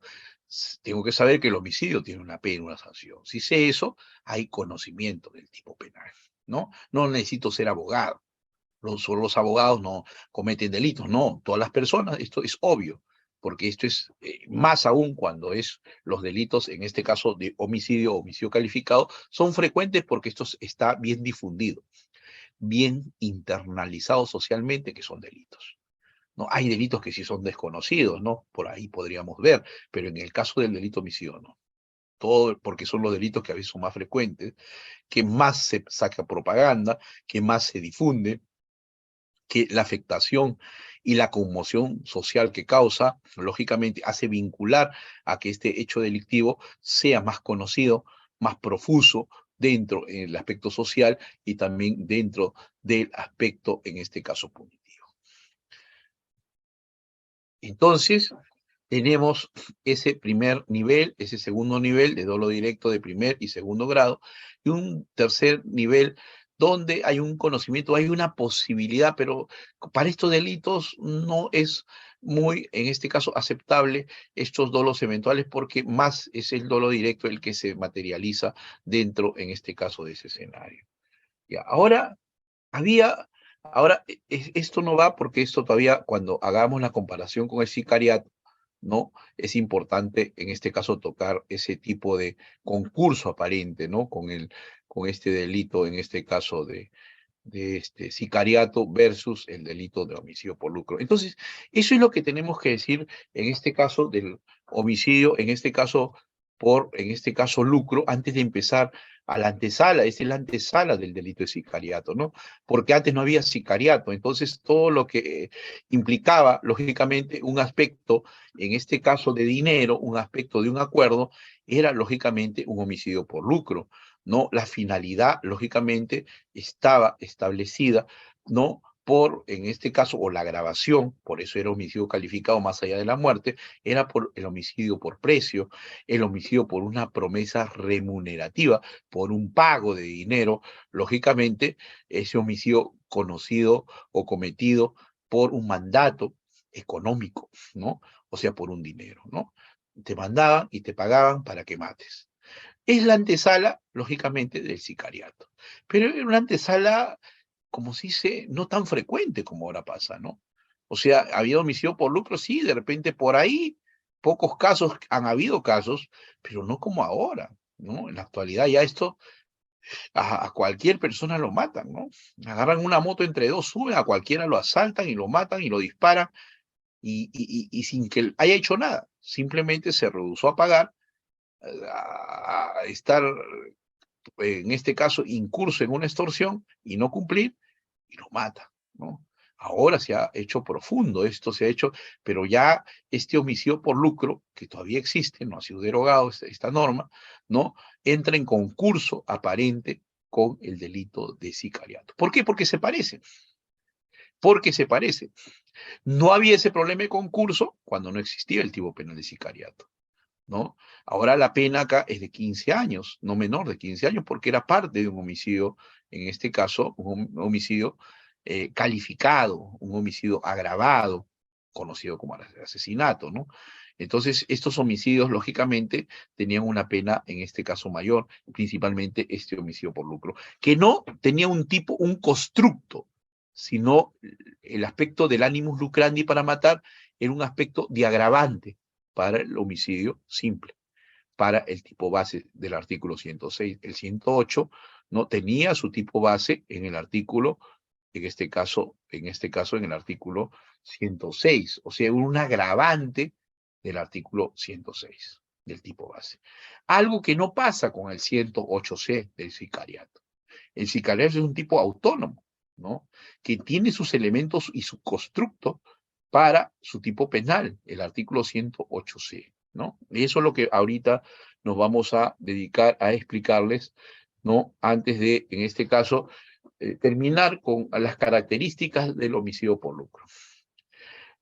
Tengo que saber que el homicidio tiene una pena, una sanción. Si sé eso, hay conocimiento del tipo penal, ¿no? No necesito ser abogado. Solo los abogados no cometen delitos, no, todas las personas, esto es obvio, porque esto es más aún cuando es los delitos, en este caso de homicidio o homicidio calificado, son frecuentes porque esto está bien difundido, bien internalizado socialmente, que son delitos. ¿No? Hay delitos que sí son desconocidos, ¿no? Por ahí podríamos ver, pero en el caso del delito homicidio, no. Todo porque son los delitos que a veces son más frecuentes, que más se saca propaganda, que más se difunde, que la afectación y la conmoción social que causa, lógicamente, hace vincular a que este hecho delictivo sea más conocido, más profuso dentro del aspecto social y también dentro del aspecto, en este caso, punitivo. Entonces, tenemos ese primer nivel, ese segundo nivel de dolo directo de primer y segundo grado, y un tercer nivel donde hay un conocimiento, hay una posibilidad, pero para estos delitos no es muy, en este caso, aceptable estos dolos eventuales, porque más es el dolo directo el que se materializa dentro, en este caso, de ese escenario. Ya, había, ahora, esto no va porque esto todavía, cuando hagamos la comparación con el sicariato, ¿no? Es importante, en este caso, tocar ese tipo de concurso aparente, ¿no? Con este delito, en este caso, de sicariato versus el delito de homicidio por lucro. Entonces, eso es lo que tenemos que decir en este caso del homicidio, en este caso lucro, antes de empezar a la antesala. Esta es la antesala del delito de sicariato, ¿no? Porque antes no había sicariato, entonces todo lo que implicaba, lógicamente, un aspecto, en este caso de dinero, un aspecto de un acuerdo, era lógicamente un homicidio por lucro, ¿no? La finalidad, lógicamente, estaba establecida, ¿no? Por, en este caso, o la agravación, por eso era homicidio calificado más allá de la muerte, era por el homicidio por precio, el homicidio por una promesa remunerativa, por un pago de dinero, lógicamente, ese homicidio conocido o cometido por un mandato económico, ¿no? O sea, por un dinero, ¿no? Te mandaban y te pagaban para que mates. Es la antesala, lógicamente, del sicariato. Pero es una antesala, como se dice, no tan frecuente como ahora pasa, ¿no? O sea, ha habido homicidio por lucro, sí, de repente por ahí, pocos casos, han habido casos, pero no como ahora, ¿no? En la actualidad ya esto, a cualquier persona lo matan, ¿no? Agarran una moto entre dos, suben, a cualquiera lo asaltan y lo matan y lo disparan, y sin que él haya hecho nada, simplemente se rehusó a pagar, a estar, en este caso, incurso en una extorsión y no cumplir, y lo mata, ¿no? Ahora se ha hecho profundo, esto se ha hecho, pero ya este homicidio por lucro, que todavía existe, no ha sido derogado esta norma, ¿no? Entra en concurso aparente con el delito de sicariato. ¿Por qué? Porque se parece. Porque se parece. No había ese problema de concurso cuando no existía el tipo penal de sicariato, ¿no? Ahora la pena acá es de 15 años, no menor de 15 años, porque era parte de un homicidio, en este caso, un homicidio calificado, un homicidio agravado, conocido como asesinato, ¿no? Entonces, estos homicidios, lógicamente, tenían una pena, en este caso mayor, principalmente este homicidio por lucro, que no tenía un tipo, un constructo, sino el aspecto del animus lucrandi para matar era un aspecto de agravante para el homicidio simple, para el tipo base del artículo 106. El 108 no tenía su tipo base en el artículo, en este caso, en el artículo 106, o sea, un agravante del artículo 106, del tipo base. Algo que no pasa con el 108C del sicariato. El sicariato es un tipo autónomo, ¿no? Que tiene sus elementos y su constructo para su tipo penal, el artículo 108C, ¿no? Y eso es lo que ahorita nos vamos a dedicar a explicarles, ¿no? Antes de, en este caso, terminar con las características del homicidio por lucro.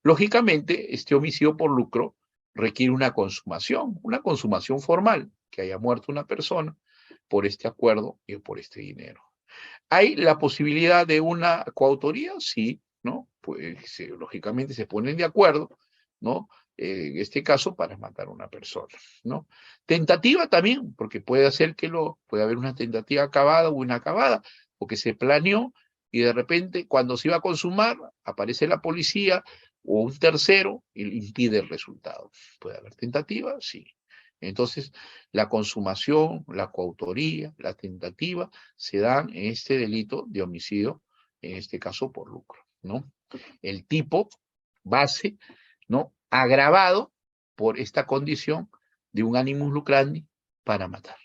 Lógicamente, este homicidio por lucro requiere una consumación formal, que haya muerto una persona por este acuerdo y por este dinero. ¿Hay la posibilidad de una coautoría? Sí, ¿no? Pues lógicamente se ponen de acuerdo, ¿no? En este caso, para matar a una persona, ¿no? Tentativa también, porque puede haber una tentativa acabada o inacabada, porque se planeó y de repente, cuando se iba a consumar, aparece la policía o un tercero y le impide el resultado. ¿Puede haber tentativa? Sí. Entonces, la consumación, la coautoría, la tentativa, se dan en este delito de homicidio, en este caso por lucro, ¿no? El tipo base, ¿no? Agravado por esta condición de un animus lucrandi para matar,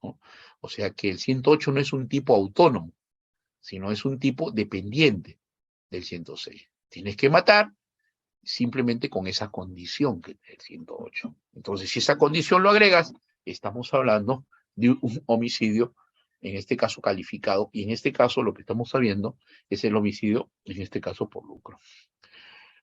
¿no? O sea que el 108 no es un tipo autónomo, sino es un tipo dependiente del 106. Tienes que matar simplemente con esa condición que el 108. Entonces, si esa condición lo agregas, estamos hablando de un homicidio, en este caso calificado, y en este caso lo que estamos sabiendo es el homicidio, en este caso por lucro.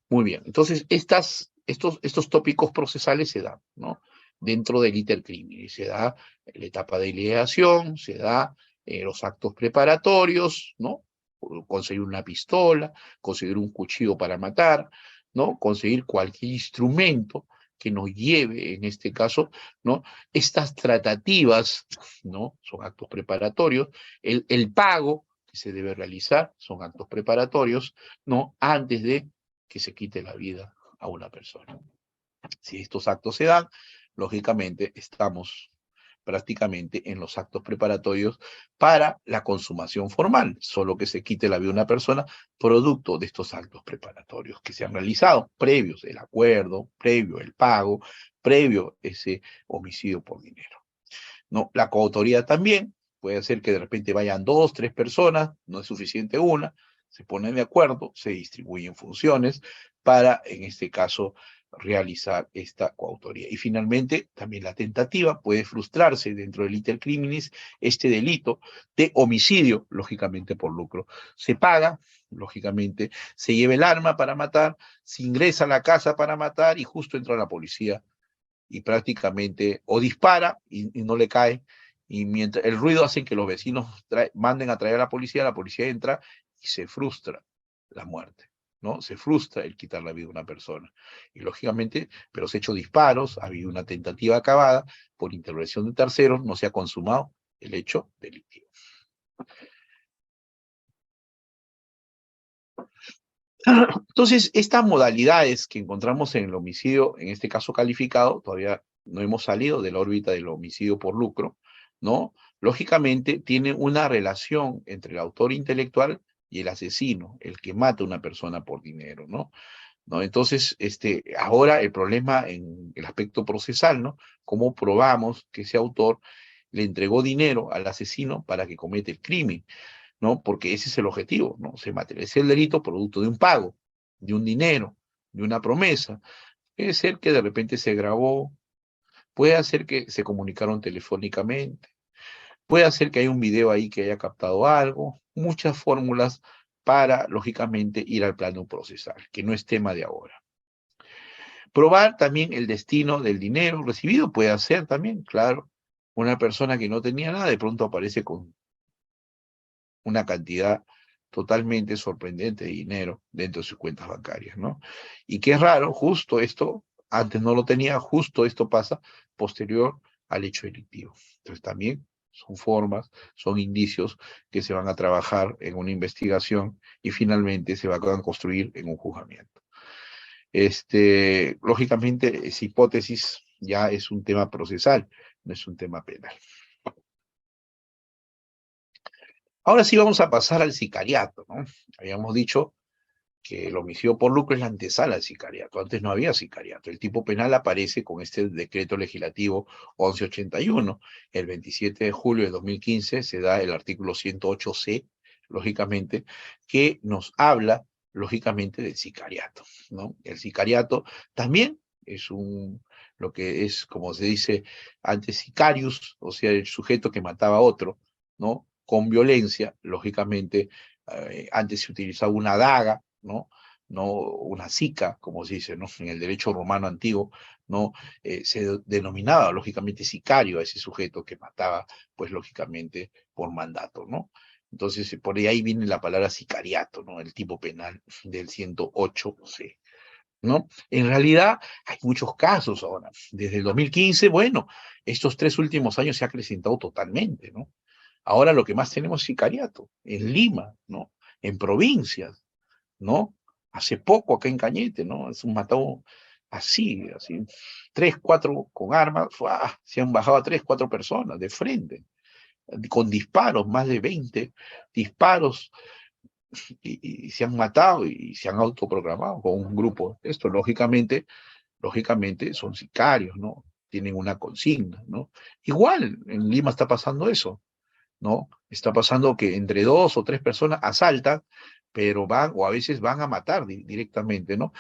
Muy bien, entonces estos tópicos procesales se dan, ¿no? Dentro del iter criminis, se da la etapa de ideación, se da los actos preparatorios, ¿no? Conseguir una pistola, conseguir un cuchillo para matar, ¿no? Conseguir cualquier instrumento que nos lleve, en este caso, ¿no? Estas tratativas, ¿no? Son actos preparatorios. El pago que se debe realizar son actos preparatorios, ¿no? Antes de que se quite la vida a una persona. Si estos actos se dan, lógicamente estamos prácticamente en los actos preparatorios para la consumación formal, solo que se quite la vida de una persona producto de estos actos preparatorios que se han realizado, previos el acuerdo, previo el pago, previo ese homicidio por dinero. ¿No? La coautoría también, puede ser que de repente vayan 2, 3 personas, no es suficiente una, se ponen de acuerdo, se distribuyen funciones para, en este caso, realizar esta coautoría. Y finalmente, también la tentativa puede frustrarse dentro del iter criminis, este delito de homicidio, lógicamente por lucro. Se paga, lógicamente, se lleva el arma para matar, se ingresa a la casa para matar y justo entra la policía y prácticamente o dispara y no le cae, y mientras el ruido hace que los vecinos manden a traer a la policía entra y se frustra la muerte, ¿no? Se frustra el quitar la vida de una persona. Y lógicamente, pero se ha hecho disparos, ha habido una tentativa acabada, por intervención de terceros, no se ha consumado el hecho delictivo. Entonces, estas modalidades que encontramos en el homicidio, en este caso calificado, todavía no hemos salido de la órbita del homicidio por lucro, ¿no? Lógicamente, tiene una relación entre el autor intelectual y el asesino, el que mata a una persona por dinero, ¿no? ¿No? Entonces, ahora el problema en el aspecto procesal, ¿no? ¿Cómo probamos que ese autor le entregó dinero al asesino para que cometa el crimen? ¿No? Porque ese es el objetivo, ¿no? Se materializa el delito producto de un pago, de un dinero, de una promesa. Puede ser que de repente se grabó, puede ser que se comunicaron telefónicamente, puede ser que haya un video ahí que haya captado algo, muchas fórmulas para, lógicamente, ir al plano procesal, que no es tema de ahora. Probar también el destino del dinero recibido puede ser también, claro, una persona que no tenía nada de pronto aparece con una cantidad totalmente sorprendente de dinero dentro de sus cuentas bancarias, ¿no? Y qué raro, justo esto, antes no lo tenía, justo esto pasa posterior al hecho delictivo. Entonces también son formas, son indicios que se van a trabajar en una investigación y finalmente se van a construir en un juzgamiento. Lógicamente, esa hipótesis ya es un tema procesal, no es un tema penal. Ahora sí vamos a pasar al sicariato, ¿no? Habíamos dicho que el homicidio por lucro es la antesala al sicariato. Antes no había sicariato. El tipo penal aparece con este decreto legislativo 1181. El 27 de julio de 2015 se da el artículo 108C, lógicamente, que nos habla, lógicamente, del sicariato, ¿no? El sicariato también es lo que es, como se dice antes, sicarius, o sea, el sujeto que mataba a otro, ¿no? Con violencia, lógicamente, antes se utilizaba una daga, ¿no? No una sica, como se dice, ¿no? En el derecho romano antiguo, ¿no? Se denominaba, lógicamente, sicario a ese sujeto que mataba, pues, lógicamente, por mandato, ¿no? Entonces, por ahí viene la palabra sicariato, ¿no? El tipo penal del 108C, ¿no? En realidad, hay muchos casos ahora. Desde el 2015, bueno, estos 3 últimos años se ha acrecentado totalmente, ¿no? Ahora lo que más tenemos es sicariato, en Lima, ¿no? En provincias, ¿no? Hace poco acá en Cañete, ¿no? Es un matado así, 3, 4 con armas, ¡fua! Se han bajado a 3, 4 personas de frente, con disparos, más de 20 disparos, y se han matado y se han autoproclamado con un grupo. Esto, lógicamente son sicarios, ¿no? Tienen una consigna, ¿no? Igual en Lima está pasando eso, ¿no? Está pasando que entre 2 o 3 personas asaltan, pero van, o a veces van a matar directamente, ¿no?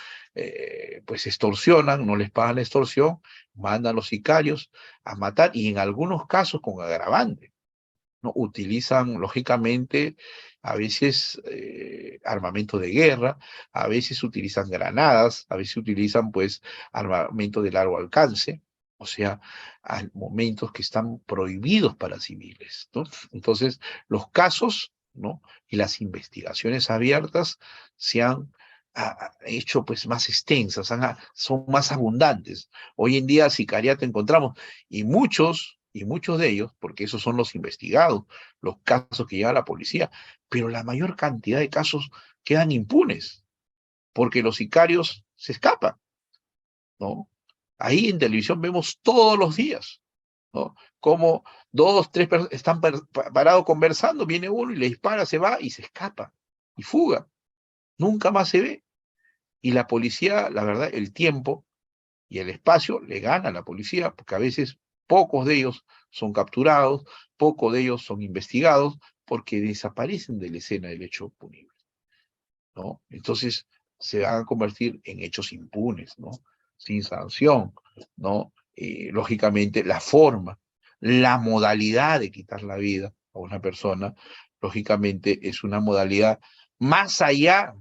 Pues extorsionan, no les pagan la extorsión, mandan a los sicarios a matar, y en algunos casos con agravante, ¿no? Utilizan, lógicamente, a veces armamento de guerra, a veces utilizan granadas, a veces utilizan, pues, armamento de largo alcance, o sea, hay momentos que están prohibidos para civiles, ¿no? Entonces, los casos, ¿no? Y las investigaciones abiertas se han hecho, pues, más extensas, son más abundantes. Hoy en día sicariato encontramos, y muchos de ellos, porque esos son los investigados, los casos que lleva la policía, pero la mayor cantidad de casos quedan impunes, porque los sicarios se escapan, ¿no? Ahí en televisión vemos todos los días, ¿no? Como dos, tres personas están parados conversando, viene uno y le dispara, se va y se escapa, y fuga. Nunca más se ve. Y la policía, la verdad, el tiempo y el espacio le gana a la policía, porque a veces pocos de ellos son capturados, pocos de ellos son investigados, porque desaparecen de la escena del hecho punible, ¿no? Entonces se van a convertir en hechos impunes, ¿no? Sin sanción, ¿no? Lógicamente, la forma, la modalidad de quitar la vida a una persona, lógicamente es una modalidad más allá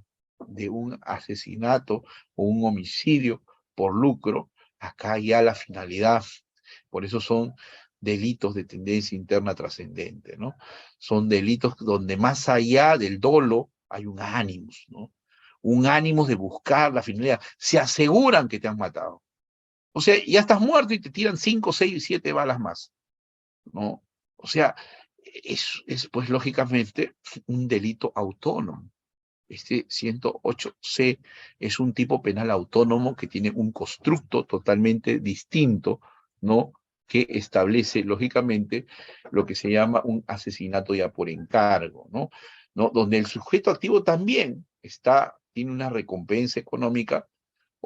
de un asesinato o un homicidio por lucro. Acá ya la finalidad, por eso son delitos de tendencia interna trascendente, ¿no? Son delitos donde más allá del dolo hay un ánimos, ¿no? Un ánimo de buscar la finalidad. Se aseguran que te han matado. O sea, ya estás muerto y te tiran 5, 6, 7 balas más, ¿no? O sea, es pues lógicamente un delito autónomo. Este 108C es un tipo penal autónomo que tiene un constructo totalmente distinto, ¿no? Que establece, lógicamente, lo que se llama un asesinato ya por encargo, ¿no? ¿No? Donde el sujeto activo también tiene una recompensa económica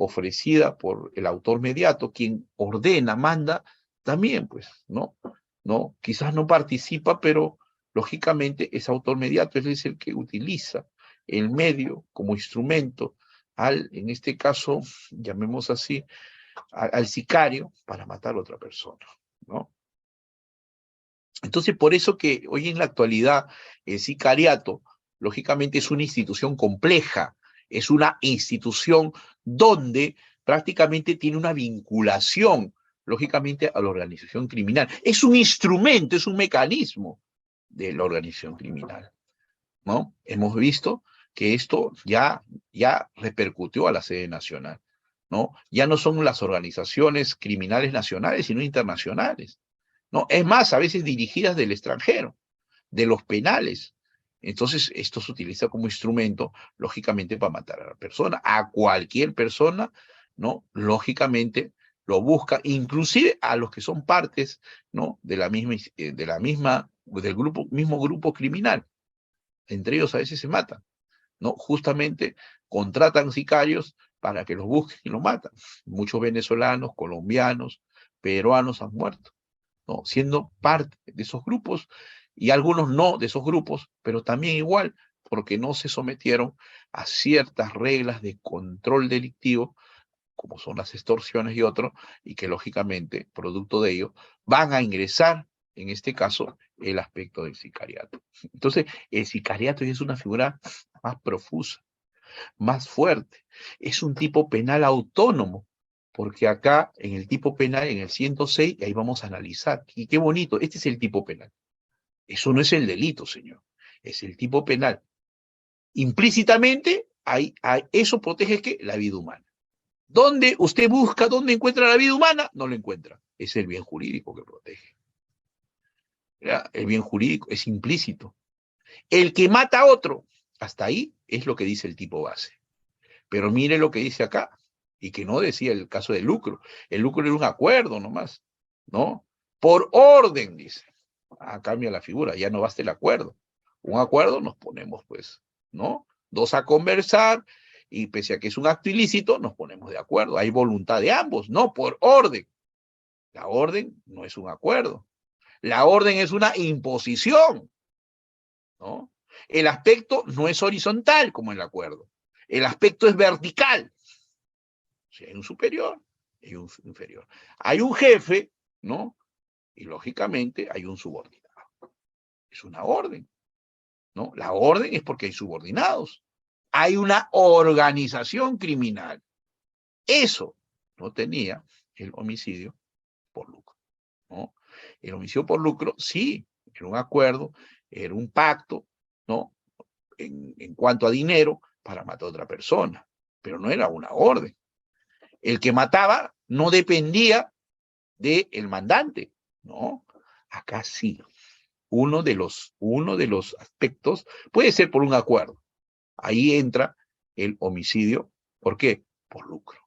ofrecida por el autor mediato, quien ordena, manda, también, pues, ¿no? ¿No? Quizás no participa, pero lógicamente es autor mediato, él es el que utiliza el medio como instrumento en este caso, llamemos así, al sicario para matar a otra persona, ¿no? Entonces, por eso que hoy en la actualidad el sicariato, lógicamente, es una institución compleja, es una institución donde prácticamente tiene una vinculación, lógicamente, a la organización criminal. Es un instrumento, es un mecanismo de la organización criminal, ¿no? Hemos visto que esto ya repercutió a la sede nacional, ¿no? Ya no son las organizaciones criminales nacionales, sino internacionales, ¿no? Es más, a veces dirigidas del extranjero, de los penales. Entonces, esto se utiliza como instrumento, lógicamente, para matar a la persona, a cualquier persona, ¿no? Lógicamente, lo busca, inclusive a los que son partes, ¿no? Del mismo grupo criminal. Entre ellos a veces se matan, ¿no? Justamente contratan sicarios para que los busquen y los matan. Muchos venezolanos, colombianos, peruanos han muerto, ¿no? Siendo parte de esos grupos, y algunos no de esos grupos, pero también igual, porque no se sometieron a ciertas reglas de control delictivo, como son las extorsiones y otros, y que lógicamente, producto de ello, van a ingresar, en este caso, el aspecto del sicariato. Entonces, el sicariato es una figura más profusa, más fuerte. Es un tipo penal autónomo, porque acá en el tipo penal, en el 106, ahí vamos a analizar. Y qué bonito, este es el tipo penal. Eso no es el delito, señor. Es el tipo penal. Implícitamente, eso protege ¿qué? La vida humana. ¿Dónde usted busca, dónde encuentra la vida humana? No lo encuentra. Es el bien jurídico que protege. ¿Ya? El bien jurídico es implícito. El que mata a otro, hasta ahí es lo que dice el tipo base. Pero mire lo que dice acá, y que no decía el caso de lucro. El lucro era un acuerdo nomás, ¿no? Por orden, dice. Ah, cambia la figura, ya no basta el acuerdo. Un acuerdo nos ponemos, pues, ¿no? Dos a conversar, y pese a que es un acto ilícito, nos ponemos de acuerdo. Hay voluntad de ambos, no por orden. La orden no es un acuerdo. La orden es una imposición, ¿no? El aspecto no es horizontal como el acuerdo. El aspecto es vertical. O sea, hay un superior y un inferior. Hay un jefe, ¿no? Y lógicamente hay un subordinado. Es una orden, ¿no? La orden es porque hay subordinados. Hay una organización criminal. Eso no tenía el homicidio por lucro, ¿no? El homicidio por lucro, sí, era un acuerdo, era un pacto, ¿no? En cuanto a dinero, para matar a otra persona, pero no era una orden. El que mataba no dependía del mandante, ¿no? Acá sí. Uno de los aspectos puede ser por un acuerdo. Ahí entra el homicidio. ¿Por qué? Por lucro.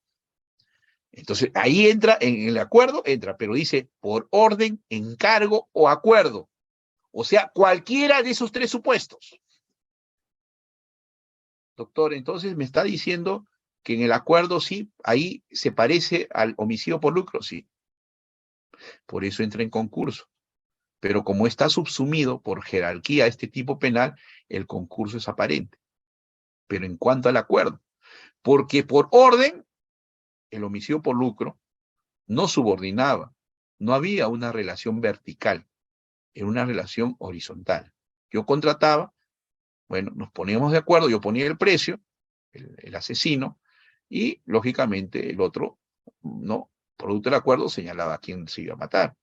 Entonces, ahí entra, en el acuerdo entra, pero dice por orden, encargo o acuerdo. O sea, cualquiera de esos tres supuestos. Doctor, entonces me está diciendo que en el acuerdo sí, ahí se parece al homicidio por lucro, sí. Por eso entra en concurso. Pero como está subsumido por jerarquía este tipo penal, el concurso es aparente. Pero en cuanto al acuerdo, porque por orden, el homicidio por lucro no subordinaba, no había una relación vertical, era una relación horizontal. Yo contrataba, bueno, nos poníamos de acuerdo, yo ponía el precio, el asesino, y lógicamente el otro, no, producto del acuerdo, señalaba a quién se iba a matar.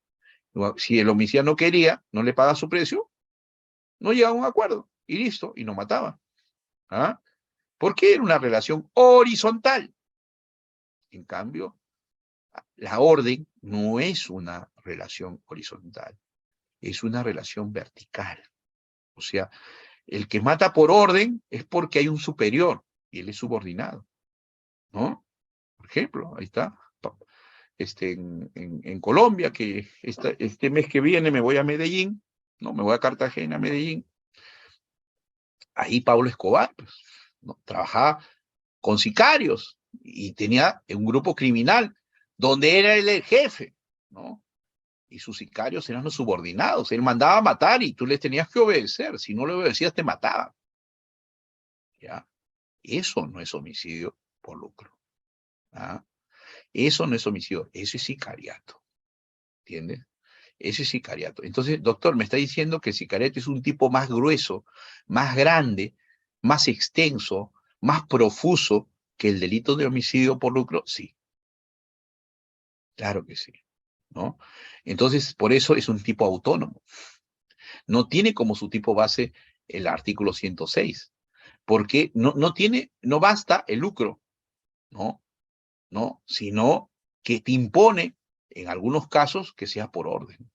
Si el homicida no quería, no le paga su precio, no llegaba a un acuerdo, y listo, y no mataba. ¿Ah? Porque era una relación horizontal. En cambio, la orden no es una relación horizontal, es una relación vertical. O sea, el que mata por orden es porque hay un superior y él es subordinado, ¿no? Por ejemplo, ahí está, en Colombia, que este mes que viene me voy a Medellín, ¿no? Me voy a Cartagena, Medellín. Ahí Pablo Escobar, pues, ¿no? Trabajaba con sicarios y tenía un grupo criminal donde era él el jefe, ¿no? Y sus sicarios eran los subordinados. Él mandaba a matar y tú les tenías que obedecer. Si no le obedecías, te mataban. ¿Ya? Eso no es homicidio por lucro. ¿Ah? Eso no es homicidio, eso es sicariato. ¿Entiendes? Eso es sicariato. Entonces, doctor, me está diciendo que el sicariato es un tipo más grueso, más grande, más extenso, más profuso que el delito de homicidio por lucro. Sí, claro que sí, ¿no? Entonces, por eso es un tipo autónomo. No tiene como su tipo base el artículo 106, porque no basta el lucro, ¿no? ¿No? Sino que te impone, en algunos casos, que sea por orden,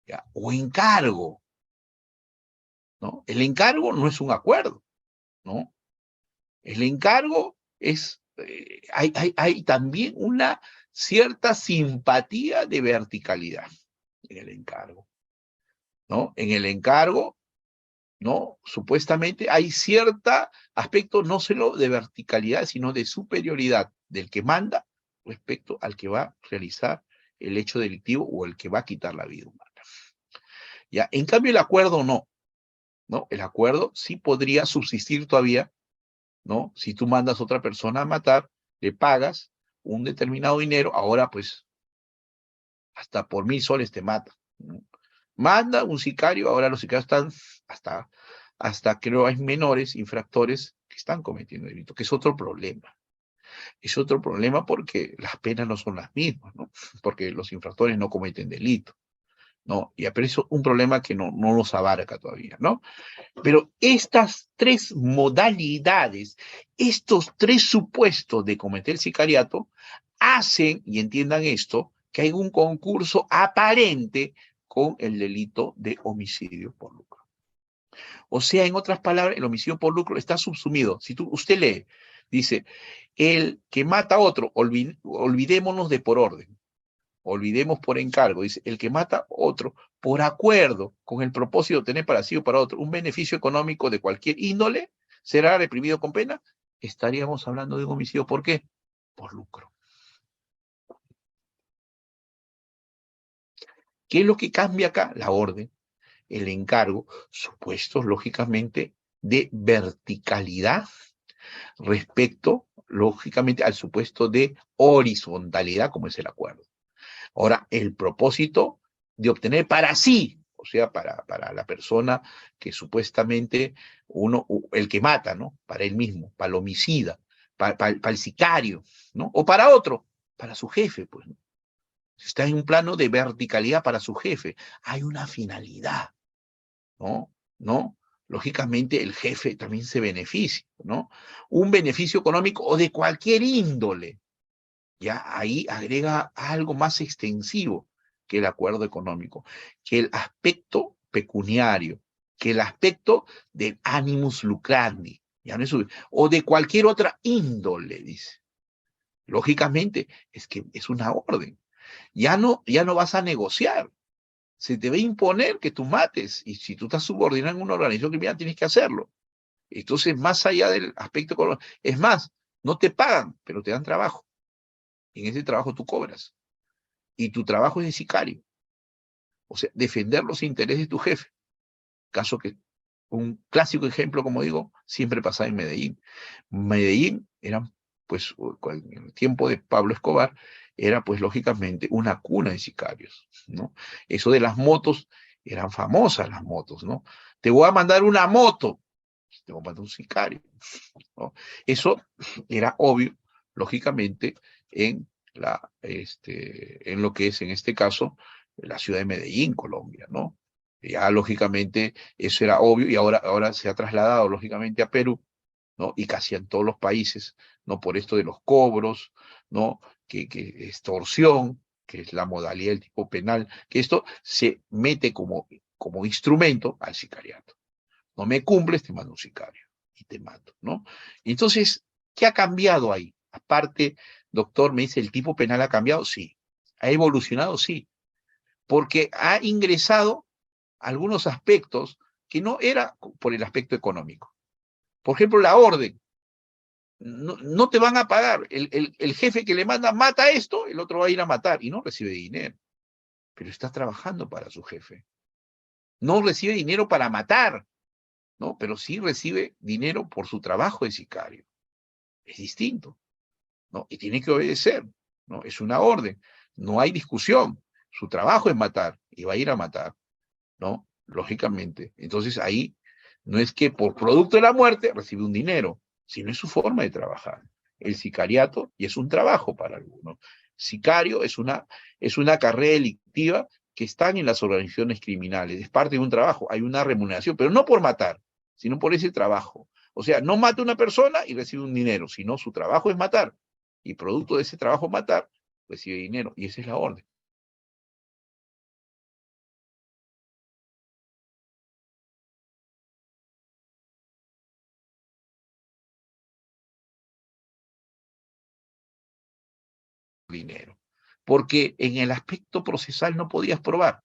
¿ya? O encargo, ¿no? El encargo no es un acuerdo, ¿no? El encargo es, hay también una cierta simpatía de verticalidad en el encargo, ¿no? En el encargo, ¿no? Supuestamente hay cierto aspecto no solo de verticalidad, sino de superioridad del que manda respecto al que va a realizar el hecho delictivo o el que va a quitar la vida humana. ¿Ya? En cambio, el acuerdo no, ¿no? El acuerdo sí podría subsistir todavía, ¿no? Si tú mandas a otra persona a matar, le pagas un determinado dinero, ahora pues hasta por 1.000 soles te mata, ¿no? Manda un sicario, ahora los sicarios están hasta creo hay menores infractores que están cometiendo delito, que es otro problema. Es otro problema porque las penas no son las mismas, ¿no? Porque los infractores no cometen delito, ¿no? Y pero eso es un problema que no nos abarca todavía, ¿no? Pero estas tres modalidades, estos tres supuestos de cometer sicariato, hacen, y entiendan esto, que hay un concurso aparente con el delito de homicidio por lucro. O sea, en otras palabras, el homicidio por lucro está subsumido. Si usted lee, dice, el que mata a otro, olvidémonos de por orden, olvidemos por encargo, dice, el que mata a otro por acuerdo con el propósito de tener para sí o para otro un beneficio económico de cualquier índole, será reprimido con pena. Estaríamos hablando de un homicidio. ¿Por qué? Por lucro. ¿Qué es lo que cambia acá? La orden, el encargo, supuestos lógicamente de verticalidad respecto, lógicamente, al supuesto de horizontalidad, como es el acuerdo. Ahora, el propósito de obtener para sí, o sea, para la persona que supuestamente el que mata, ¿no? Para él mismo, para el homicida, para el sicario, ¿no? O para otro, para su jefe, pues, ¿no? Está en un plano de verticalidad para su jefe. Hay una finalidad, ¿no? ¿No? Lógicamente el jefe también se beneficia, ¿no? Un beneficio económico o de cualquier índole. Ya ahí agrega algo más extensivo que el acuerdo económico, que el aspecto pecuniario, que el aspecto del animus lucrandi, ya no es, o de cualquier otra índole, dice. Lógicamente, es que es una orden. Ya no vas a negociar. Se te va a imponer que tú mates. Y si tú estás subordinado en una organización criminal, tienes que hacerlo. Entonces, más allá del aspecto económico, es más, no te pagan, pero te dan trabajo. En ese trabajo tú cobras. Y tu trabajo es de sicario. O sea, defender los intereses de tu jefe. Caso que, un clásico ejemplo, como digo, siempre pasaba en Medellín. Medellín era, pues, en el tiempo de Pablo Escobar, era, pues, lógicamente, una cuna de sicarios, ¿no? Eso de las motos, eran famosas las motos, ¿no? Te voy a mandar una moto, te voy a mandar un sicario, ¿no? Eso era obvio, lógicamente, en lo que es, en este caso, la ciudad de Medellín, Colombia, ¿no? Ya, lógicamente, eso era obvio y ahora se ha trasladado, lógicamente, a Perú, ¿no? Y casi en todos los países, ¿no? Por esto de los cobros, ¿no? Que extorsión, que es la modalidad del tipo penal, que esto se mete como instrumento al sicariato. No me cumples, te mando un sicario y te mato, ¿no? Entonces, ¿qué ha cambiado ahí? Aparte, doctor, me dice, ¿el tipo penal ha cambiado? Sí. ¿Ha evolucionado? Sí. Porque ha ingresado algunos aspectos que no era por el aspecto económico. Por ejemplo, la orden. No te van a pagar. El jefe que le manda mata esto, el otro va a ir a matar y no recibe dinero. Pero está trabajando para su jefe. No recibe dinero para matar, ¿no? Pero sí recibe dinero por su trabajo de sicario. Es distinto, ¿no? Y tiene que obedecer, ¿no? Es una orden. No hay discusión. Su trabajo es matar y va a ir a matar, ¿no? Lógicamente. Entonces ahí no es que por producto de la muerte recibe un dinero, sino es su forma de trabajar. El sicariato, y es un trabajo para algunos. Sicario es una carrera delictiva que están en las organizaciones criminales, es parte de un trabajo, hay una remuneración, pero no por matar, sino por ese trabajo. O sea, no mata a una persona y recibe un dinero, sino su trabajo es matar, y producto de ese trabajo matar, recibe dinero, y esa es la orden. Dinero. Porque en el aspecto procesal no podías probar.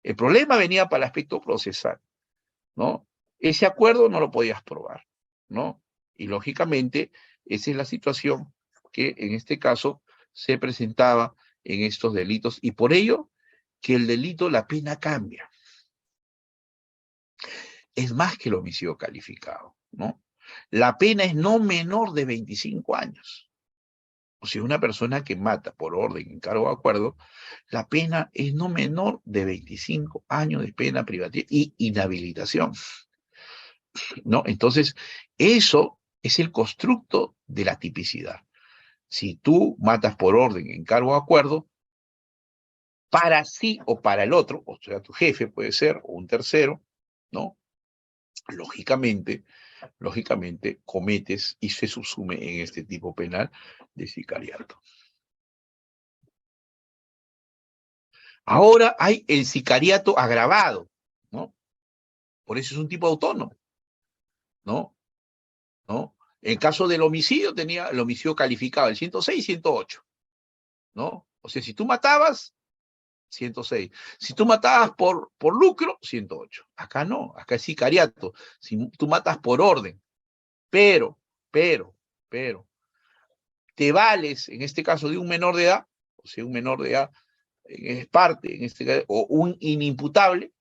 El problema venía para el aspecto procesal, ¿no? Ese acuerdo no lo podías probar, ¿no? Y lógicamente, esa es la situación que en este caso se presentaba en estos delitos, y por ello que el delito, la pena cambia. Es más que el homicidio calificado, ¿no? La pena es no menor de 25 años. O sea, una persona que mata por orden, encargo o acuerdo, la pena es no menor de 25 años de pena privativa y inhabilitación, ¿no? Entonces, eso es el constructo de la tipicidad. Si tú matas por orden, encargo o acuerdo, para sí o para el otro, o sea, tu jefe puede ser, o un tercero, ¿no? Lógicamente, cometes y se subsume en este tipo penal de sicariato. Ahora hay el sicariato agravado, ¿no? Por eso es un tipo autónomo, ¿no? ¿No? En caso del homicidio tenía el homicidio calificado, el 106 y 108, ¿no? O sea, si tú matabas, 106. Si tú matabas por lucro, 108. Acá no, acá es sicariato. Si tú matas por orden, pero, pero, pero, te vales, en este caso, de un menor de edad, o sea, un menor de edad es parte, en este caso, o un inimputable,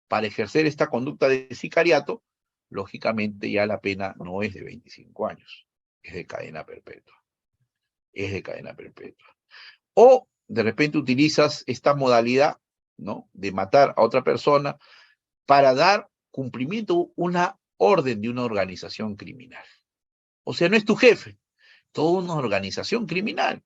para ejercer esta conducta de sicariato, lógicamente ya la pena no es de 25 años, es de cadena perpetua. Es de cadena perpetua. O de repente utilizas esta modalidad, ¿no? De matar a otra persona para dar cumplimiento a una orden de una organización criminal. O sea, no es tu jefe, toda una organización criminal.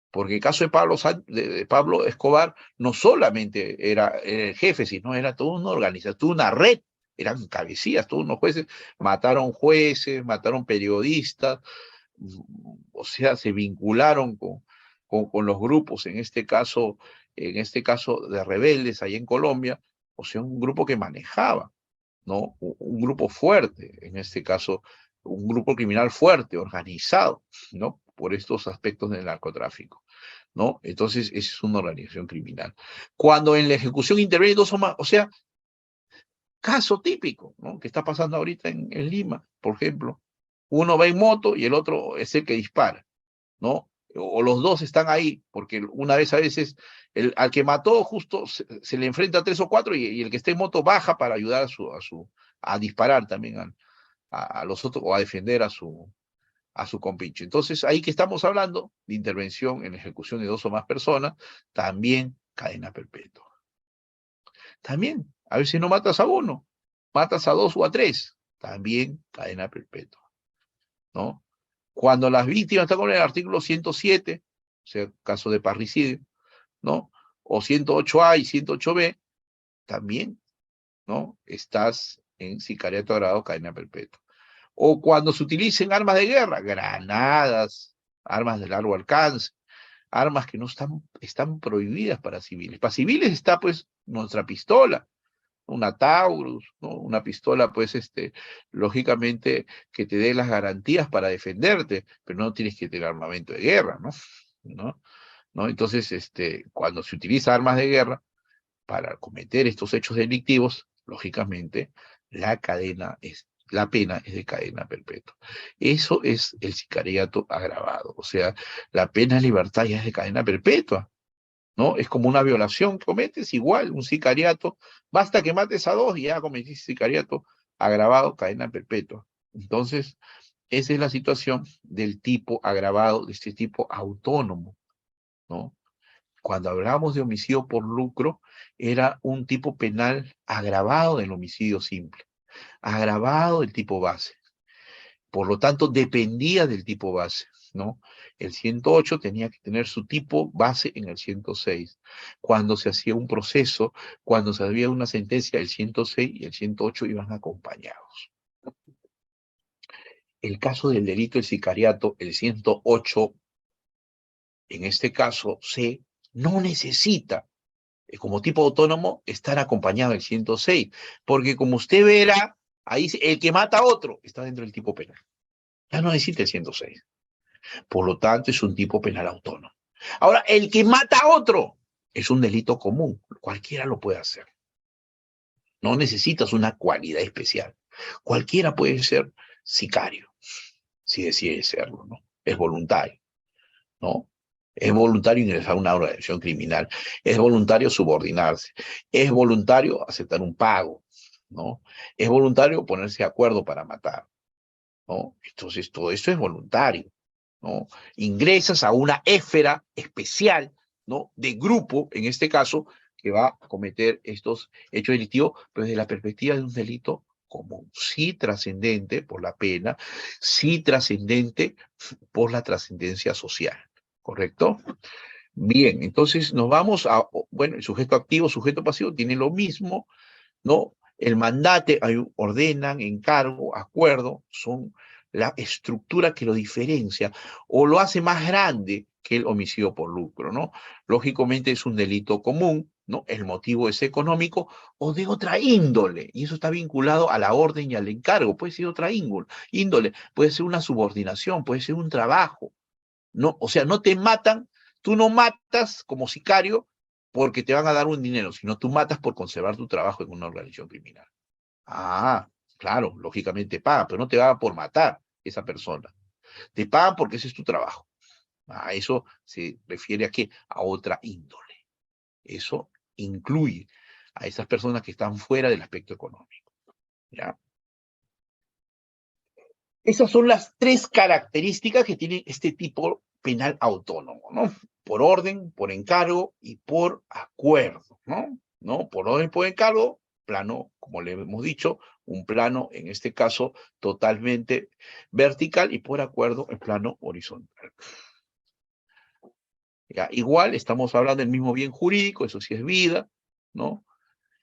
Porque el caso de Pablo Escobar no solamente era el jefe, sino era toda una organización, toda una red, eran cabecillas, todos unos jueces, mataron periodistas, o sea, se vincularon con los grupos, en este caso de rebeldes ahí en Colombia, o sea, un grupo que manejaba, ¿no? Grupo fuerte, en este caso, un grupo criminal fuerte, organizado, ¿no? por estos aspectos del narcotráfico, ¿no? Entonces, esa es una organización criminal. Cuando en la ejecución intervienen dos o más, o sea, caso típico, ¿no? Que está pasando ahorita en Lima, por ejemplo. Uno va en moto y el otro es el que dispara, ¿no? O los dos están ahí, porque una vez a veces al que mató justo se le enfrenta a 3 o 4 y el que está en moto baja para ayudar a disparar también a los otros o a defender a su compinche. Entonces, ahí que estamos hablando de intervención en ejecución de 2 o más personas, también cadena perpetua. También, a ver si no matas a uno, matas a 2 o a 3, también cadena perpetua, ¿no? Cuando las víctimas están con el artículo 107, o sea, caso de parricidio, ¿no? O 108A y 108B, también, ¿no? Estás en sicariato agravado, cadena perpetua. O cuando se utilicen armas de guerra, granadas, armas de largo alcance, armas que no están prohibidas para civiles. Para civiles está, pues, nuestra pistola, una Taurus, ¿no? Una pistola, pues, lógicamente, que te dé las garantías para defenderte, pero no tienes que tener armamento de guerra, ¿no? ¿No? ¿No? Entonces, cuando se utiliza armas de guerra para cometer estos hechos delictivos, lógicamente, la pena es de cadena perpetua. Eso es el sicariato agravado, o sea, la pena de libertad ya es de cadena perpetua, ¿no? Es como una violación que cometes, igual, un sicariato, basta que mates a 2 y ya cometiste sicariato agravado, cadena perpetua. Entonces, esa es la situación del tipo agravado, de este tipo autónomo, ¿no? Cuando hablamos de homicidio por lucro, era un tipo penal agravado del homicidio simple, agravado del tipo base. Por lo tanto, dependía del tipo base, ¿no? El 108 tenía que tener su tipo base en el 106. Cuando se hacía un proceso, cuando se había una sentencia, el 106 y el 108 iban acompañados. El caso del delito del sicariato, el 108, en este caso, no necesita, como tipo autónomo, estar acompañado del 106, porque como usted verá, ahí el que mata a otro está dentro del tipo penal. Ya no necesita el 106. Por lo tanto, es un tipo penal autónomo. Ahora, el que mata a otro es un delito común. Cualquiera lo puede hacer. No necesitas una cualidad especial. Cualquiera puede ser sicario, si decide serlo, ¿no? Es voluntario, ¿no? Es voluntario ingresar a una organización criminal. Es voluntario subordinarse. Es voluntario aceptar un pago, ¿no? Es voluntario ponerse de acuerdo para matar, ¿no? Entonces, todo eso es voluntario, ¿no? Ingresas a una esfera especial, ¿no? De grupo, en este caso, que va a cometer estos hechos delictivos, pero desde la perspectiva de un delito común, sí trascendente por la pena, sí trascendente por la trascendencia social, ¿correcto? Bien, entonces nos vamos bueno, el sujeto activo, sujeto pasivo, tiene lo mismo, ¿no? El mandate, ordenan, encargo, acuerdo, son la estructura que lo diferencia o lo hace más grande que el homicidio por lucro, ¿no? Lógicamente es un delito común, ¿no? El motivo es económico o de otra índole, y eso está vinculado a la orden y al encargo, puede ser otra índole, puede ser una subordinación, puede ser un trabajo, ¿no? O sea, no te matan, tú no matas como sicario porque te van a dar un dinero, sino tú matas por conservar tu trabajo en una organización criminal. Ah, claro, lógicamente pagan, pero no te pagan por matar esa persona. Te pagan porque ese es tu trabajo. A eso se refiere a qué? A otra índole. Eso incluye a esas personas que están fuera del aspecto económico. ¿Ya? Esas son las 3 características que tiene este tipo penal autónomo, ¿no? Por orden, por encargo y por acuerdo, ¿no? ¿No? Por orden, por encargo, plano, como le hemos dicho, un plano, en este caso, totalmente vertical, y por acuerdo, en plano horizontal. Ya, igual, estamos hablando del mismo bien jurídico, eso sí es vida, ¿no?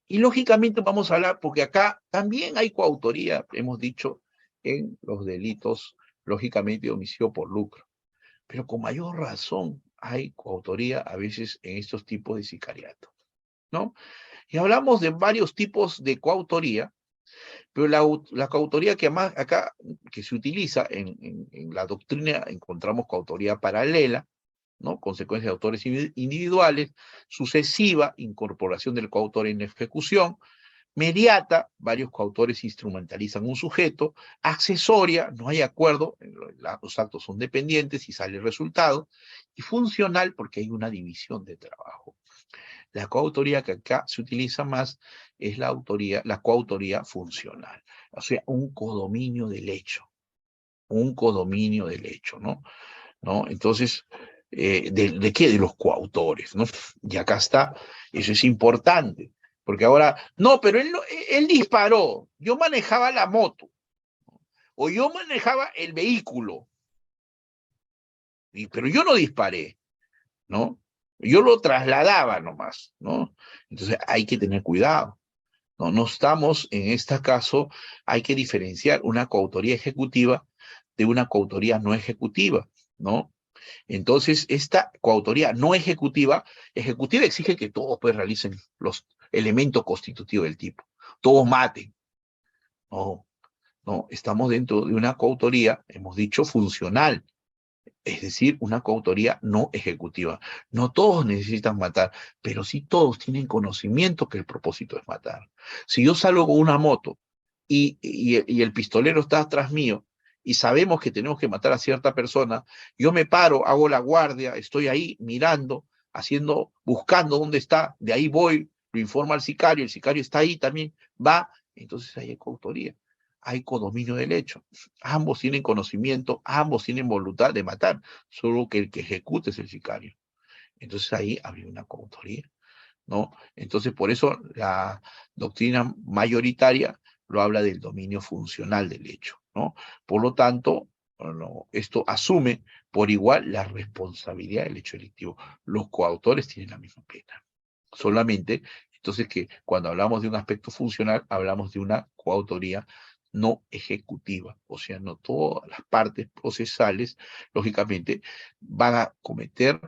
Y lógicamente vamos a hablar, porque acá también hay coautoría, hemos dicho, en los delitos, lógicamente, de homicidio por lucro. Pero con mayor razón hay coautoría a veces en estos tipos de sicariato, ¿no? Y hablamos de varios tipos de coautoría, Pero la coautoría que más acá, que se utiliza en la doctrina, encontramos coautoría paralela, ¿no? Consecuencia de autores individuales, sucesiva, incorporación del coautor en ejecución, mediata, varios coautores instrumentalizan un sujeto, accesoria, no hay acuerdo, los actos son dependientes y sale el resultado, y funcional porque hay una división de trabajo. La coautoría que acá se utiliza más es la coautoría funcional, o sea, un codominio del hecho, ¿no? Entonces, ¿de qué? De los coautores, ¿no? Y acá está, eso es importante, porque ahora, no, pero él disparó, yo manejaba la moto, o yo manejaba el vehículo, pero yo no disparé, ¿no? Yo lo trasladaba nomás, ¿no? Entonces hay que tener cuidado. No estamos, en este caso, hay que diferenciar una coautoría ejecutiva de una coautoría no ejecutiva, ¿no? Entonces, esta coautoría no ejecutiva exige que todos pues realicen los elementos constitutivos del tipo, todos maten. No, no, estamos dentro de una coautoría, hemos dicho, funcional, es decir, una coautoría no ejecutiva. No todos necesitan matar, pero sí todos tienen conocimiento que el propósito es matar. Si yo salgo con una moto y el pistolero está atrás mío y sabemos que tenemos que matar a cierta persona, yo me paro, hago la guardia, estoy ahí mirando, buscando dónde está, de ahí voy, lo informo al sicario, el sicario está ahí también, va, entonces ahí hay coautoría, hay codominio del hecho. Ambos tienen conocimiento, ambos tienen voluntad de matar, solo que el que ejecute es el sicario. Entonces ahí habría una coautoría, ¿no? Entonces por eso la doctrina mayoritaria lo habla del dominio funcional del hecho, ¿no? Por lo tanto, bueno, esto asume por igual la responsabilidad del hecho delictivo. Los coautores tienen la misma pena. Solamente, entonces que cuando hablamos de un aspecto funcional, hablamos de una coautoría no ejecutiva, o sea, no todas las partes procesales, lógicamente, van a cometer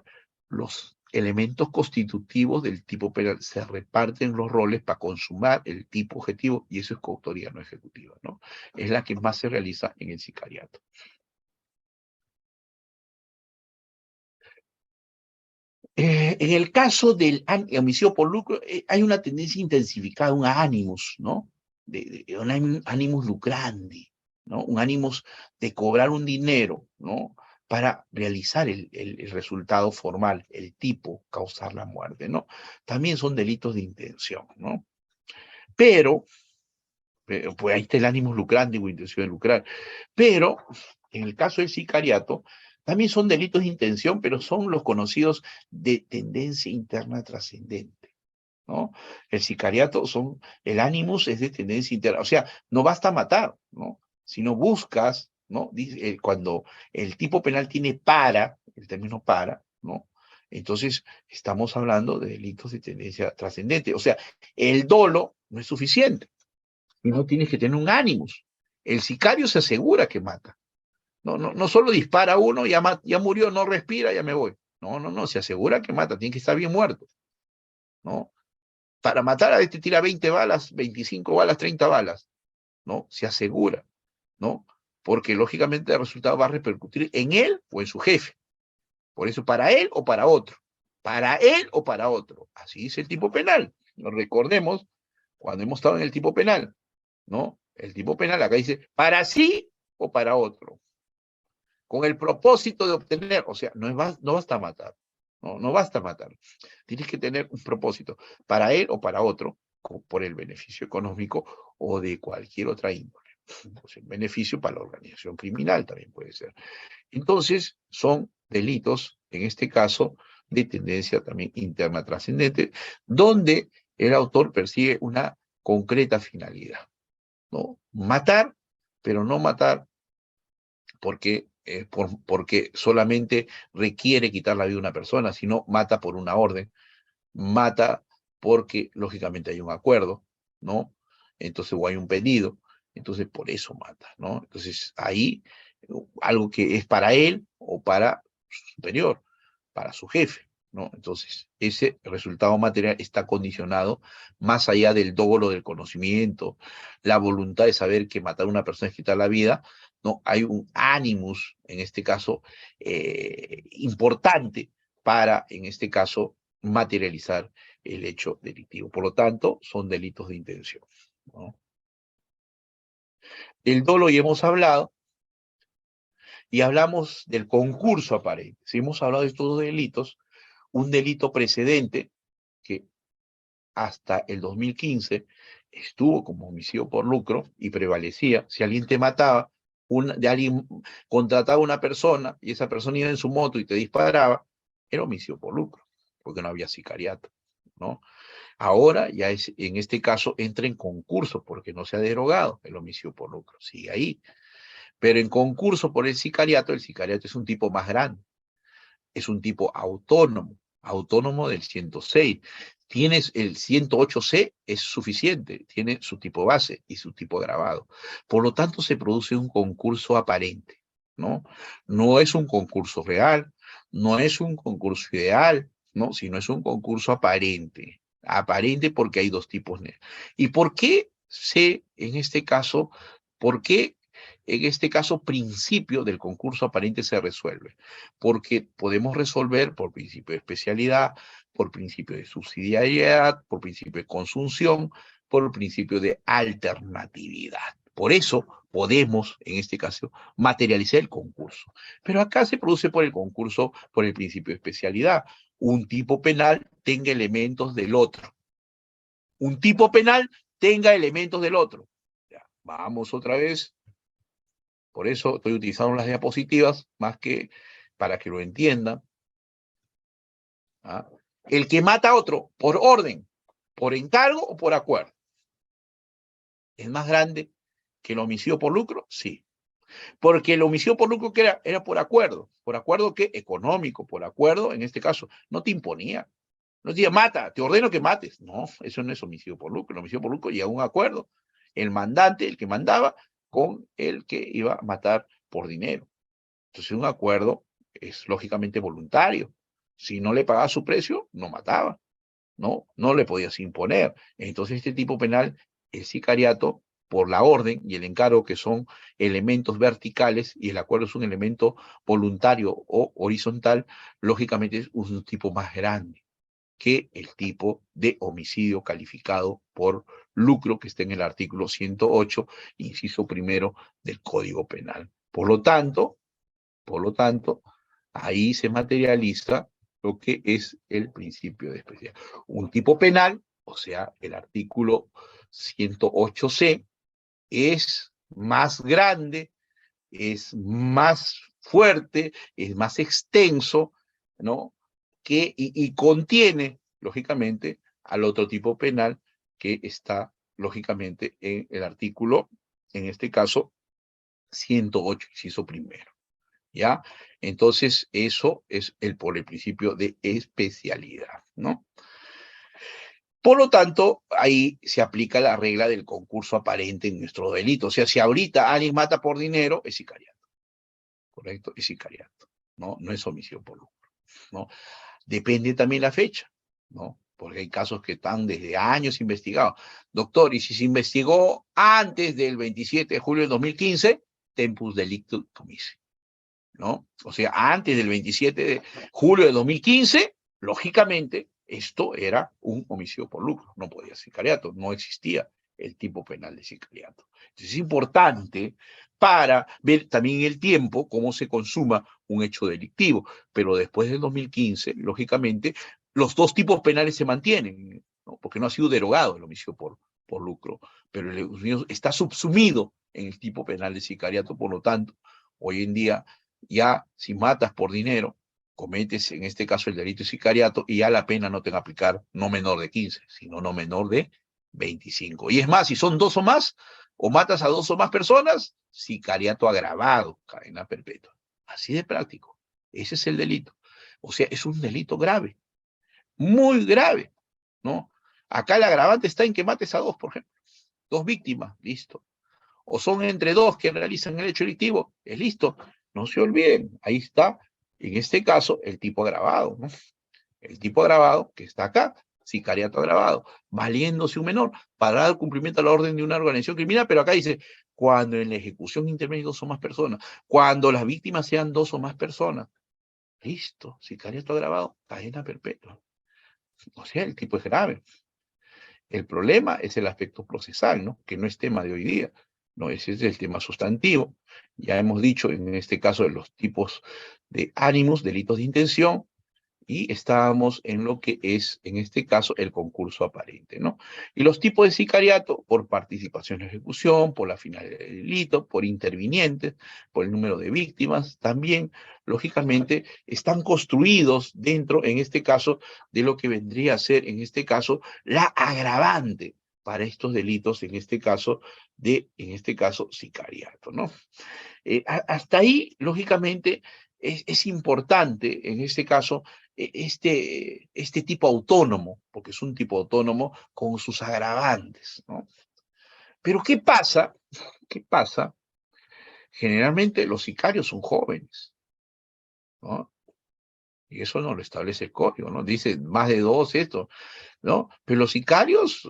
los elementos constitutivos del tipo penal, se reparten los roles para consumar el tipo objetivo, y eso es coautoría no ejecutiva, ¿no? Es la que más se realiza en el sicariato. En el caso del homicidio por lucro, hay una tendencia intensificada, un ánimos, ¿no? Un ánimos lucrandi, ¿no? Un ánimos de cobrar un dinero, ¿no? Para realizar el resultado formal, el tipo, causar la muerte, ¿no? También son delitos de intención, ¿no? Pero, pues ahí está el ánimos lucrandi o intención de lucrar. Pero, en el caso del sicariato, también son delitos de intención, pero son los conocidos de tendencia interna trascendente, ¿no? El sicariato el ánimos es de tendencia interna, o sea, no basta matar, ¿no? Sino buscas, ¿no? Cuando el tipo penal tiene el término ¿no? Entonces, estamos hablando de delitos de tendencia trascendente, o sea, el dolo no es suficiente, sino tienes que tener un ánimos. El sicario se asegura que mata. No solo dispara a uno, ya murió, no respira, ya me voy. No, se asegura que mata, tiene que estar bien muerto, ¿no? Para matar a este tira 20 balas, 25 balas, 30 balas, ¿no? Se asegura, ¿no? Porque lógicamente el resultado va a repercutir en él o en su jefe. Por eso, para él o para otro. Para él o para otro. Así dice el tipo penal. Nos recordemos cuando hemos estado en el tipo penal, ¿no? El tipo penal acá dice, para sí o para otro. Con el propósito de obtener, o sea, no basta matar, no basta matar. Tienes que tener un propósito para él o para otro, por el beneficio económico o de cualquier otra índole. O sea, beneficio para la organización criminal también puede ser. Entonces, son delitos, en este caso, de tendencia también interna trascendente, donde el autor persigue una concreta finalidad, ¿no? Matar, pero no matar porque solamente requiere quitar la vida de una persona, sino mata por una orden, mata porque lógicamente hay un acuerdo, ¿no? Entonces, o hay un pedido, entonces por eso mata, ¿no? Entonces ahí algo que es para él o para su superior, para su jefe, ¿no? Entonces, ese resultado material está condicionado más allá del dolo del conocimiento, la voluntad de saber que matar a una persona es quitar la vida, ¿no? Hay un animus, en este caso, importante para, en este caso, materializar el hecho delictivo. Por lo tanto, son delitos de intención, ¿no? El dolo ya hemos hablado, y hablamos del concurso aparente. Si hemos hablado de estos dos delitos, un delito precedente que hasta el 2015 estuvo como homicidio por lucro y prevalecía. Si alguien te mataba, alguien contrataba a una persona y esa persona iba en su moto y te disparaba, era homicidio por lucro, porque no había sicariato, ¿no? Ahora ya es, en este caso entra en concurso porque no se ha derogado el homicidio por lucro, sigue ahí. Pero en concurso por el sicariato es un tipo más grande, es un tipo autónomo, autónomo del 106. Tienes el 108C, es suficiente, tiene su tipo base y su tipo grabado. Por lo tanto, se produce un concurso aparente, ¿no? No es un concurso real, no es un concurso ideal, ¿no? Sino es un concurso aparente. Aparente porque hay dos tipos. ¿Y por qué en este caso, por qué en este caso principio del concurso aparente se resuelve? Porque podemos resolver por principio de especialidad, por principio de subsidiariedad, por principio de consunción, por principio de alternatividad. Por eso podemos, en este caso, materializar el concurso. Pero acá se produce por el concurso, por el principio de especialidad. Un tipo penal tenga elementos del otro. Un tipo penal tenga elementos del otro. Ya, vamos otra vez. Por eso estoy utilizando las diapositivas, más que para que lo entiendan. ¿Ah? El que mata a otro por orden, por encargo o por acuerdo, ¿es más grande que el homicidio por lucro? Sí. Porque el homicidio por lucro que era por acuerdo que económico, por acuerdo, en este caso, no te imponía. No te decía, mata, te ordeno que mates. No, eso no es homicidio por lucro. El homicidio por lucro llega a un acuerdo. El mandante, el que mandaba, con el que iba a matar por dinero. Entonces, un acuerdo es lógicamente voluntario. Si no le pagaba su precio, no mataba. No le podías imponer. Entonces, este tipo penal, el sicariato, por la orden y el encargo, que son elementos verticales, y el acuerdo es un elemento voluntario o horizontal, lógicamente es un tipo más grande que el tipo de homicidio calificado por lucro que está en el artículo 108, inciso primero del Código Penal. Por lo tanto, ahí se materializa lo que es el principio de especialidad. Un tipo penal, o sea, el artículo 108C, es más grande, es más fuerte, es más extenso, ¿no? Y contiene, lógicamente, al otro tipo penal que está, lógicamente, en el artículo, en este caso, 108, inciso primero. ¿Ya? Entonces, eso es por el principio de especialidad, ¿no? Por lo tanto, ahí se aplica la regla del concurso aparente en nuestro delito. O sea, si ahorita alguien mata por dinero, es sicariato, ¿correcto? Es sicariato, ¿no? No es omisión por lucro, ¿no? Depende también la fecha, ¿no? Porque hay casos que están desde años investigados. Doctor, y si se investigó antes del 27 de julio de 2015, tempus delicti comice, ¿no? O sea, antes del 27 de julio de 2015, lógicamente, esto era un homicidio por lucro, no podía ser sicariato, no existía el tipo penal de sicariato. Entonces es importante para ver también el tiempo cómo se consuma un hecho delictivo, pero después del 2015, lógicamente, los dos tipos penales se mantienen, ¿no? Porque no ha sido derogado el homicidio por lucro, pero el homicidio está subsumido en el tipo penal de sicariato, por lo tanto, hoy en día ya si matas por dinero, cometes en este caso el delito de sicariato y ya la pena no te va a aplicar no menor de 15, sino no menor de 25. Y es más, si son dos o más, o matas a dos o más personas, sicariato agravado, cadena perpetua. Así de práctico. Ese es el delito. O sea, es un delito grave, muy grave, ¿no? Acá el agravante está en que mates a dos, por ejemplo. Dos víctimas, listo. O son entre dos que realizan el hecho delictivo, es listo. No se olviden, ahí está, en este caso, el tipo agravado, ¿no? el tipo agravado, que está acá, sicariato agravado, valiéndose un menor para dar cumplimiento a la orden de una organización criminal, pero acá dice, cuando en la ejecución intermedia dos o más personas, cuando las víctimas sean dos o más personas, listo, sicariato agravado, cadena perpetua. O sea, el tipo es grave. El problema es el aspecto procesal, ¿no? Que no es tema de hoy día, ¿no? Ese es el tema sustantivo. Ya hemos dicho en este caso de los tipos de ánimos, delitos de intención, y estábamos en lo que es, en este caso, el concurso aparente, ¿no? Y los tipos de sicariato, por participación en ejecución, por la finalidad del delito, por intervinientes, por el número de víctimas, también, lógicamente, están construidos dentro, en este caso, de lo que vendría a ser, en este caso, la agravante para estos delitos, en este caso, sicariato, ¿no? Hasta ahí, lógicamente, es importante, en este caso, este tipo autónomo, porque es un tipo autónomo con sus agravantes, ¿no? Pero ¿qué pasa? ¿Qué pasa? Generalmente los sicarios son jóvenes, ¿no? Y eso no lo establece el código, ¿no? Dice más de dos esto, ¿no? Pero los sicarios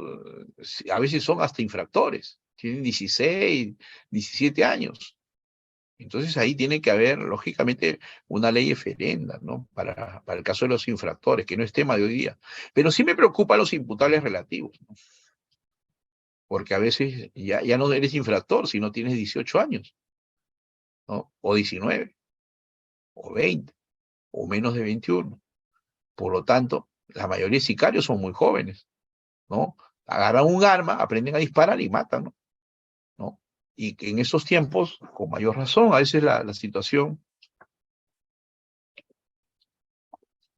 a veces son hasta infractores, tienen 16, 17 años. Entonces ahí tiene que haber, lógicamente, una ley referenda, ¿no? Para el caso de los infractores, que no es tema de hoy día. Pero sí me preocupan los imputables relativos, ¿no? Porque a veces ya no eres infractor si no tienes 18 años, ¿no? O 19, o 20, o menos de 21. Por lo tanto, la mayoría de sicarios son muy jóvenes, ¿no? Agarran un arma, aprenden a disparar y matan, ¿no? ¿No? Y que en esos tiempos, con mayor razón, a veces la situación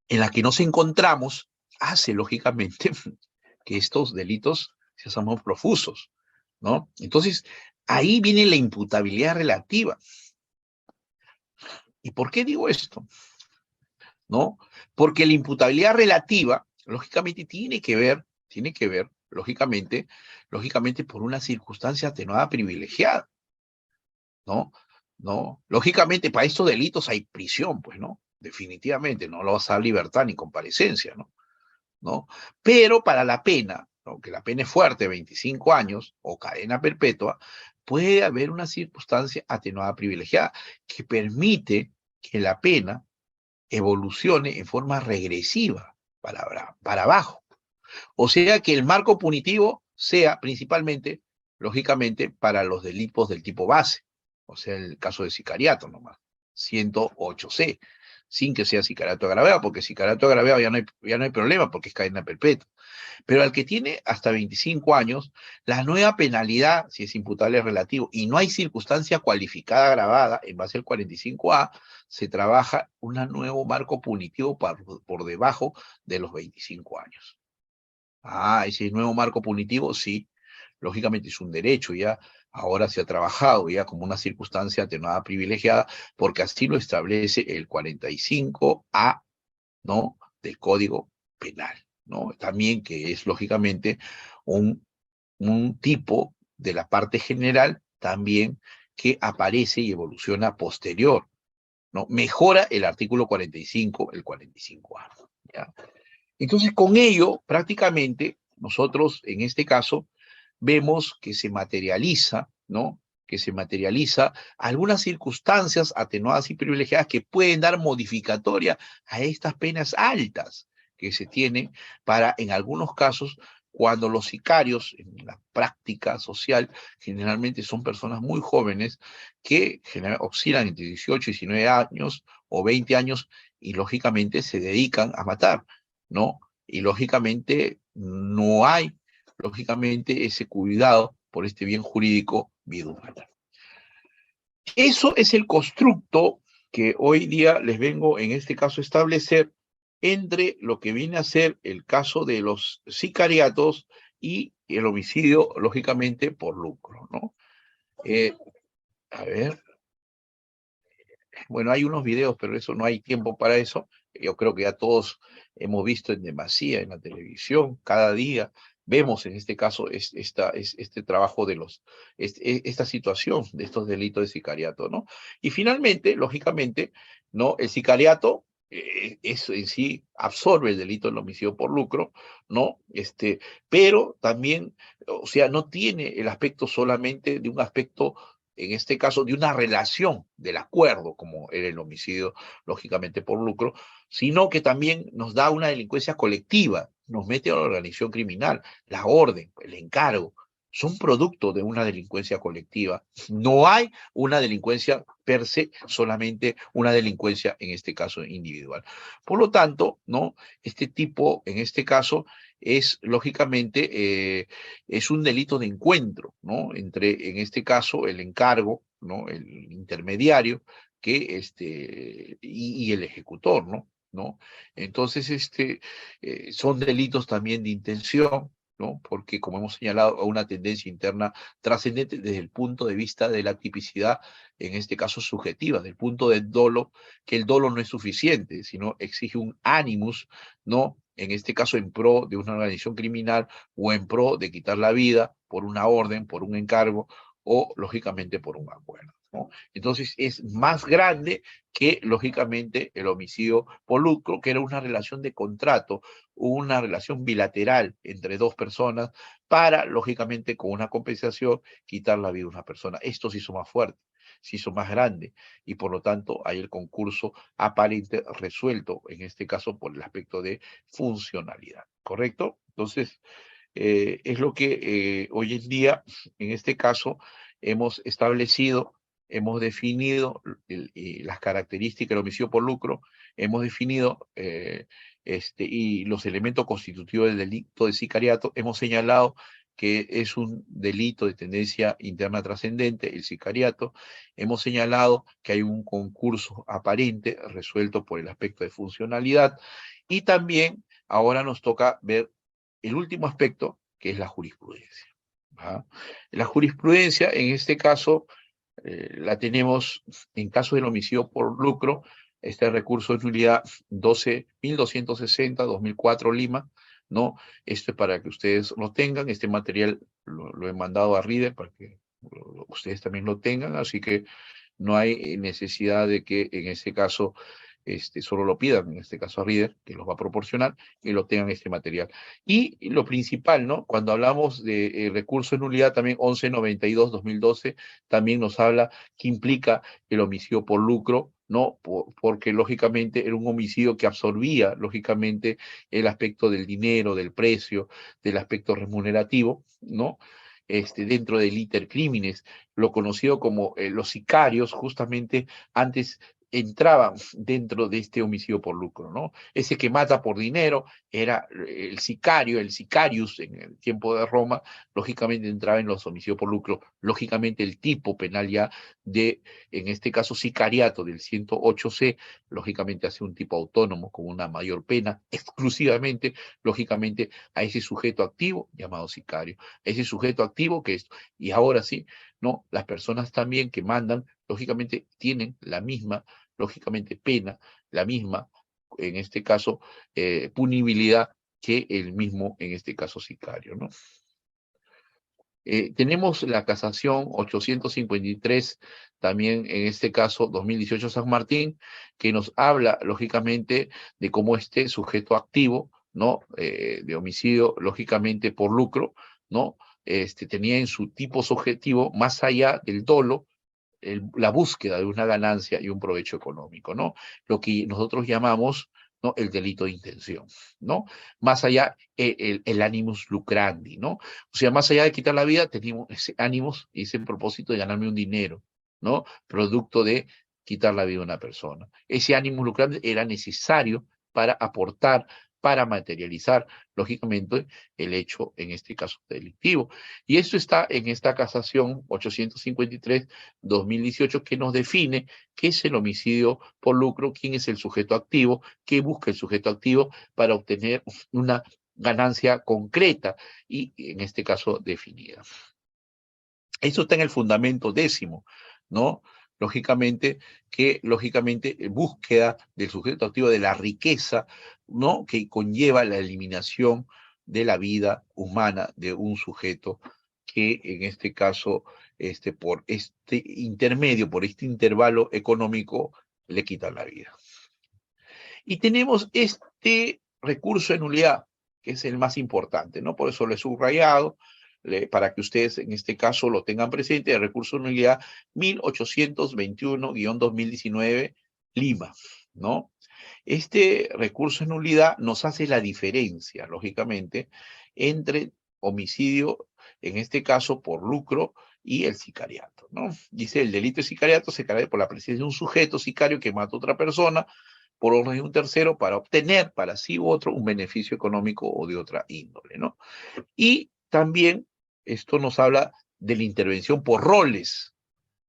en la que nos encontramos hace, lógicamente, que estos delitos se hacen más profusos, ¿no? Entonces, ahí viene la imputabilidad relativa. ¿Y por qué digo esto? ¿No? Porque la imputabilidad relativa, lógicamente, tiene que ver, lógicamente, por una circunstancia atenuada privilegiada, ¿no? ¿No? Lógicamente, para estos delitos hay prisión, pues, ¿no? Definitivamente, no lo vas a dar libertad ni comparecencia, ¿no? ¿No? Pero para la pena, ¿no? Que la pena es fuerte, 25 años o cadena perpetua, puede haber una circunstancia atenuada privilegiada que permite que la pena evolucione en forma regresiva para abajo. O sea, que el marco punitivo sea principalmente, lógicamente, para los delitos del tipo base, o sea, el caso de sicariato nomás, 108C, sin que sea sicariato agravado, porque sicariato agravado ya no hay problema, porque es cadena perpetua. Pero al que tiene hasta 25 años, la nueva penalidad, si es imputable relativo, y no hay circunstancia cualificada agravada en base al 45A, se trabaja un nuevo marco punitivo por debajo de los 25 años. Ese nuevo marco punitivo, sí, lógicamente es un derecho, ya ahora se ha trabajado ya como una circunstancia atenuada privilegiada, porque así lo establece el 45A, ¿no? Del Código Penal, ¿no? También que es lógicamente un, un tipo de la parte general también que aparece y evoluciona posterior, ¿no? Mejora el artículo 45, el 45A, ¿ya? Entonces, con ello, prácticamente, nosotros, en este caso, vemos que se materializa, ¿no? Que se materializa algunas circunstancias atenuadas y privilegiadas que pueden dar modificatoria a estas penas altas que se tienen para, en algunos casos, cuando los sicarios en la práctica social generalmente son personas muy jóvenes que oscilan entre 18 y 19 años o 20 años y lógicamente se dedican a matar, ¿no? Y lógicamente no hay, lógicamente, ese cuidado por este bien jurídico, vida humana. Eso es el constructo que hoy día les vengo, en este caso, a establecer entre lo que viene a ser el caso de los sicariatos y el homicidio, lógicamente, por lucro, ¿no? A ver, bueno, hay unos videos, pero eso no hay tiempo para eso. Yo creo que ya todos hemos visto en demasía en la televisión, cada día vemos en este caso este trabajo de esta situación de estos delitos de sicariato, ¿no? Y finalmente, lógicamente, ¿no? El sicariato eso en sí absorbe el delito del homicidio por lucro, ¿no? Pero también, o sea, no tiene el aspecto solamente de un aspecto, en este caso, de una relación del acuerdo, como era el homicidio, lógicamente, por lucro, sino que también nos da una delincuencia colectiva, nos mete a la organización criminal, la orden, el encargo, son producto de una delincuencia colectiva. No hay una delincuencia per se, solamente una delincuencia, en este caso, individual. Por lo tanto, ¿no? Este tipo, en este caso, es lógicamente, es un delito de encuentro, ¿no? Entre, en este caso, el encargo, ¿no? El intermediario, que y el ejecutor, ¿no? ¿No? Entonces, son delitos también de intención, ¿no? Porque, como hemos señalado, a una tendencia interna trascendente desde el punto de vista de la tipicidad, en este caso subjetiva, del punto del dolo, que el dolo no es suficiente, sino exige un animus, ¿no? En este caso en pro de una organización criminal o en pro de quitar la vida por una orden, por un encargo o, lógicamente, por un acuerdo, ¿no? Entonces es más grande que, lógicamente, el homicidio por lucro, que era una relación de contrato, una relación bilateral entre dos personas para, lógicamente, con una compensación, quitar la vida de una persona. Esto se hizo más fuerte, se hizo más grande, y por lo tanto hay el concurso aparente resuelto, en este caso por el aspecto de funcionalidad, ¿correcto? Entonces, es lo que hoy en día, en este caso, hemos establecido, hemos definido las características del homicidio por lucro, hemos definido y los elementos constitutivos del delito de sicariato, hemos señalado que es un delito de tendencia interna trascendente, el sicariato. Hemos señalado que hay un concurso aparente resuelto por el aspecto de funcionalidad, y también ahora nos toca ver el último aspecto, que es la jurisprudencia. ¿Ah? La jurisprudencia, en este caso, la tenemos en caso del homicidio por lucro, este recurso es nulidad 12.260, 2004 Lima, ¿no? Esto es para que ustedes lo tengan, este material lo he mandado a Reader para que ustedes también lo tengan, así que no hay necesidad de que en este caso solo lo pidan, en este caso a Reader, que los va a proporcionar, y lo tengan este material. Y lo principal, ¿no? Cuando hablamos de recurso de nulidad, también 1192-2012, también nos habla que implica el homicidio por lucro, ¿no? Porque lógicamente era un homicidio que absorbía, lógicamente, el aspecto del dinero, del precio, del aspecto remunerativo, ¿no? Dentro del iter crímenes, lo conocido como los sicarios, justamente antes entraban dentro de este homicidio por lucro, ¿no? Ese que mata por dinero era el sicario, el sicarius en el tiempo de Roma, lógicamente entraba en los homicidios por lucro, lógicamente el tipo penal ya de, en este caso, sicariato del 108C, lógicamente hace un tipo autónomo con una mayor pena, exclusivamente, lógicamente, a ese sujeto activo llamado sicario, ese sujeto activo que es, y ahora sí, ¿no? Las personas también que mandan, lógicamente, tienen la misma, lógicamente, pena, la misma, en este caso, punibilidad que el mismo, en este caso, sicario, ¿no? Tenemos la casación 853, también en este caso 2018 San Martín, que nos habla, lógicamente, de cómo este sujeto activo, ¿no? De homicidio, lógicamente, por lucro, ¿no? Tenía en su tipo subjetivo, más allá del dolo, la búsqueda de una ganancia y un provecho económico, ¿no? Lo que nosotros llamamos, ¿no? El delito de intención, ¿no? Más allá, el animus lucrandi, ¿no? O sea, más allá de quitar la vida, teníamos ese animus y ese propósito de ganarme un dinero, ¿no? Producto de quitar la vida de una persona. Ese animus lucrandi era necesario para aportar, para materializar, lógicamente, el hecho, en este caso, delictivo. Y esto está en esta casación 853-2018, que nos define qué es el homicidio por lucro, quién es el sujeto activo, qué busca el sujeto activo para obtener una ganancia concreta y, en este caso, definida. Eso está en el fundamento 10º, ¿no? Lógicamente, búsqueda del sujeto activo de la riqueza, ¿no? Que conlleva la eliminación de la vida humana de un sujeto que, en este caso, por este intermedio, por este intervalo económico, le quitan la vida. Y tenemos este recurso de nulidad, que es el más importante, ¿no? Por eso lo he subrayado, para que ustedes en este caso lo tengan presente, el recurso de nulidad 1821-2019, Lima, ¿no? Este recurso de nulidad nos hace la diferencia, lógicamente, entre homicidio, en este caso por lucro, y el sicariato, ¿no? Dice, el delito de sicariato se caracteriza por la presencia de un sujeto sicario que mata a otra persona por orden de un tercero para obtener para sí u otro un beneficio económico o de otra índole, ¿no? Y también esto nos habla de la intervención por roles,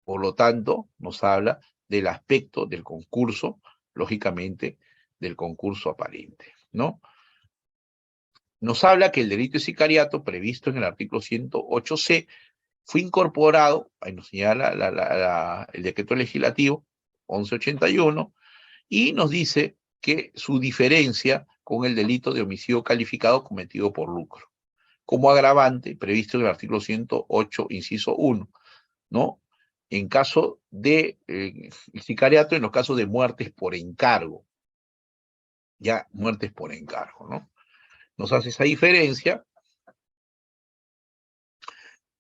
por lo tanto, nos habla del aspecto del concurso, lógicamente, del concurso aparente, ¿no? Nos habla que el delito de sicariato, previsto en el artículo 108C, fue incorporado, ahí nos señala el decreto legislativo 1181, y nos dice que su diferencia con el delito de homicidio calificado cometido por lucro, como agravante previsto en el artículo 108, inciso 1, ¿no? En caso de sicariato, en los casos de muertes por encargo, ya muertes por encargo, ¿no? Nos hace esa diferencia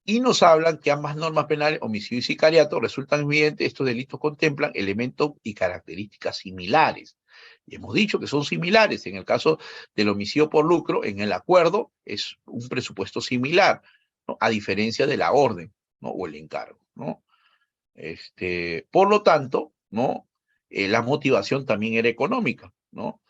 y nos hablan que ambas normas penales, homicidio y sicariato, resultan evidentes, estos delitos contemplan elementos y características similares. Y hemos dicho que son similares. En el caso del homicidio por lucro, en el acuerdo es un presupuesto similar, ¿no? A diferencia de la orden, ¿no? O el encargo, ¿no? Por lo tanto, ¿no? La motivación también era económica, ¿no?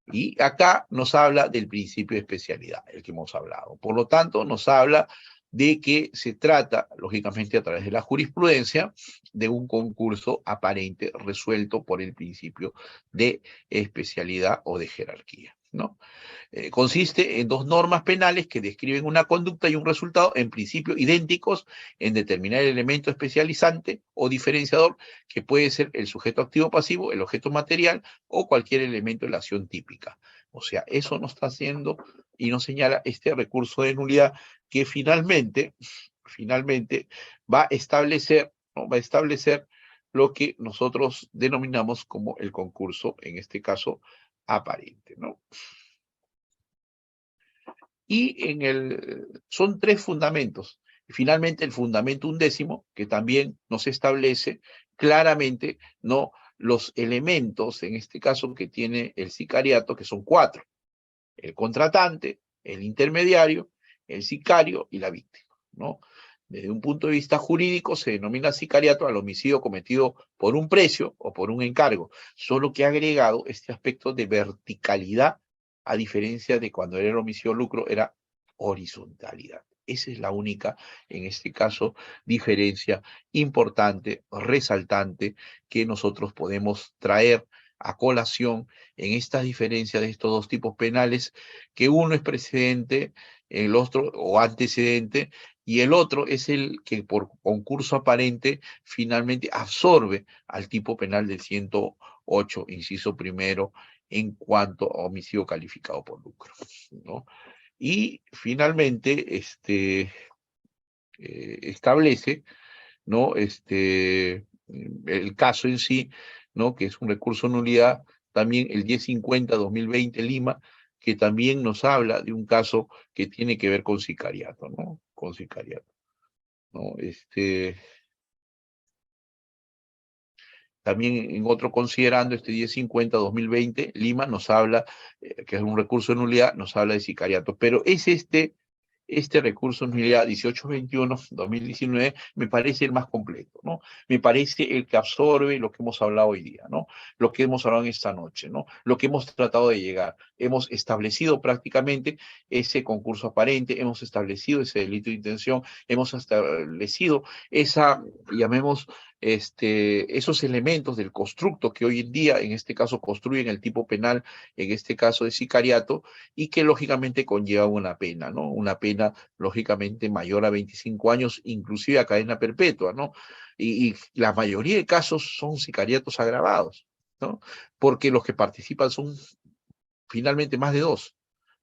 Y acá nos habla del principio de especialidad, el que hemos hablado. Por lo tanto, nos habla de que se trata, lógicamente a través de la jurisprudencia, de un concurso aparente resuelto por el principio de especialidad o de jerarquía, ¿no? Consiste en dos normas penales que describen una conducta y un resultado en principio idénticos en determinar el elemento especializante o diferenciador que puede ser el sujeto activo pasivo, el objeto material o cualquier elemento de la acción típica. O sea, eso nos está haciendo y nos señala este recurso de nulidad que finalmente va a establecer, ¿no? Va a establecer lo que nosotros denominamos como el concurso, en este caso, aparente, ¿no? Y son tres fundamentos. Finalmente, el fundamento undécimo, que también nos establece claramente, ¿no?, los elementos, en este caso, que tiene el sicariato, que son cuatro: el contratante, el intermediario, el sicario y la víctima, ¿no? Desde un punto de vista jurídico, se denomina sicariato al homicidio cometido por un precio o por un encargo, solo que ha agregado este aspecto de verticalidad, a diferencia de cuando era el homicidio lucro, era horizontalidad. Esa es la única, en este caso, diferencia importante, resaltante, que nosotros podemos traer a colación en estas diferencias de estos dos tipos penales, que uno es precedente, el otro o antecedente, y el otro es el que por concurso aparente finalmente absorbe al tipo penal del 108, inciso primero, en cuanto a homicidio calificado por lucro, ¿no? Y finalmente establece, ¿no?, el caso en sí, ¿no?, que es un recurso de nulidad, también el 1050-2020 Lima, que también nos habla de un caso que tiene que ver con sicariato, ¿no? Con sicariato, ¿no? También en otro considerando, 1050-2020 Lima nos habla, que es un recurso de nulidad, nos habla de sicariato, pero es este recurso de nulidad 1821-2019 me parece el más completo, ¿no? Me parece el que absorbe lo que hemos hablado hoy día, ¿no? Lo que hemos hablado en esta noche, ¿no? Lo que hemos tratado de llegar. Hemos establecido prácticamente ese concurso aparente, hemos establecido ese delito de intención, hemos establecido esa, llamemos, esos elementos del constructo que hoy en día, en este caso, construyen el tipo penal, en este caso de sicariato, y que lógicamente conlleva una pena, ¿no? Una pena lógicamente mayor a 25 años, inclusive a cadena perpetua, ¿no? Y la mayoría de casos son sicariatos agravados, ¿no? Porque los que participan son finalmente más de dos,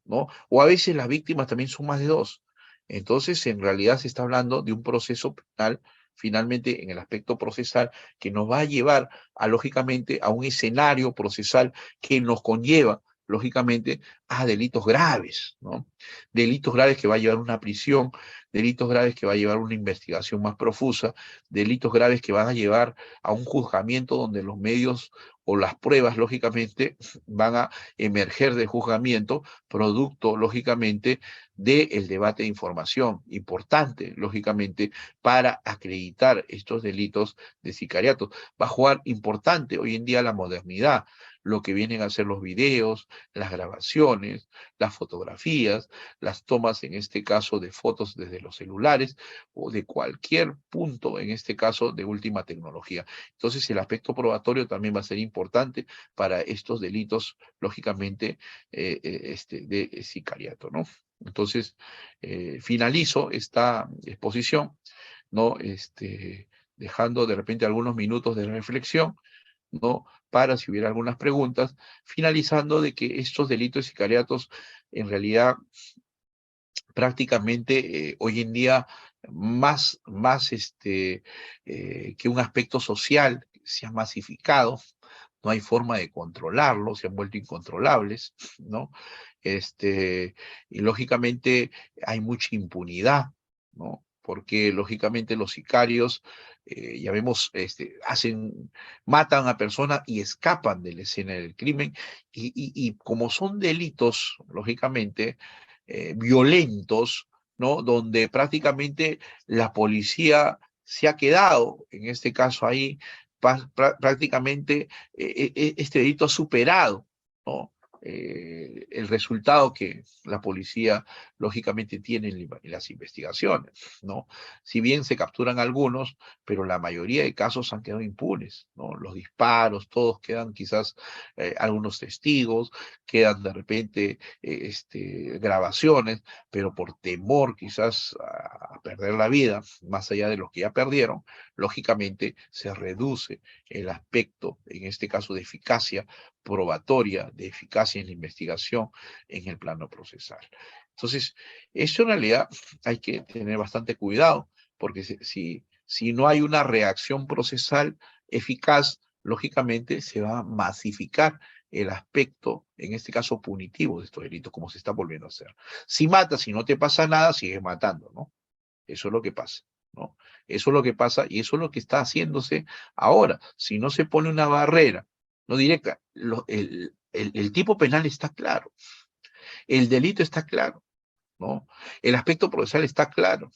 ¿no? O a veces las víctimas también son más de dos. Entonces, en realidad se está hablando de un proceso penal finalmente en el aspecto procesal que nos va a llevar lógicamente, a un escenario procesal que nos conlleva, lógicamente, a delitos graves, ¿no? Delitos graves que va a llevar una prisión, delitos graves que va a llevar una investigación más profusa, delitos graves que van a llevar a un juzgamiento donde los medios o las pruebas, lógicamente, van a emerger del juzgamiento, producto, lógicamente, del debate de información, importante, lógicamente, para acreditar estos delitos de sicariato. Va a jugar importante hoy en día la modernidad, lo que vienen a ser los videos, las grabaciones, las fotografías, las tomas, en este caso, de fotos desde los celulares o de cualquier punto, en este caso, de última tecnología. Entonces, el aspecto probatorio también va a ser importante para estos delitos, lógicamente, de sicariato, ¿no? Entonces, finalizo esta exposición, ¿no? Dejando de repente algunos minutos de reflexión, ¿no? Para si hubiera algunas preguntas, finalizando de que estos delitos sicariatos en realidad prácticamente hoy en día más que un aspecto social, se han masificado, no hay forma de controlarlos, se han vuelto incontrolables, ¿no? Y lógicamente hay mucha impunidad, ¿no? Porque lógicamente los sicarios, ya vemos, matan a personas y escapan de la escena del crimen, y como son delitos, lógicamente, violentos, ¿no? Donde prácticamente la policía se ha quedado, en este caso ahí, prácticamente este delito ha superado, ¿no? El resultado que la policía lógicamente tiene en las investigaciones, ¿no? Si bien se capturan algunos, pero la mayoría de casos han quedado impunes, ¿no? Los disparos, todos quedan quizás algunos testigos, quedan de repente grabaciones, pero por temor quizás a perder la vida, más allá de los que ya perdieron, lógicamente se reduce el aspecto, en este caso de eficacia probatoria, de eficacia en la investigación en el plano procesal. Entonces, eso en realidad hay que tener bastante cuidado, porque si no hay una reacción procesal eficaz, lógicamente se va a masificar el aspecto, en este caso punitivo de estos delitos, como se está volviendo a hacer. Si matas y no te pasa nada, sigues matando, ¿no? Eso es lo que pasa, ¿no? Eso es lo que pasa y eso es lo que está haciéndose ahora. Si no se pone una barrera, no directa, el tipo penal está claro, el delito está claro, ¿no? El aspecto procesal está claro.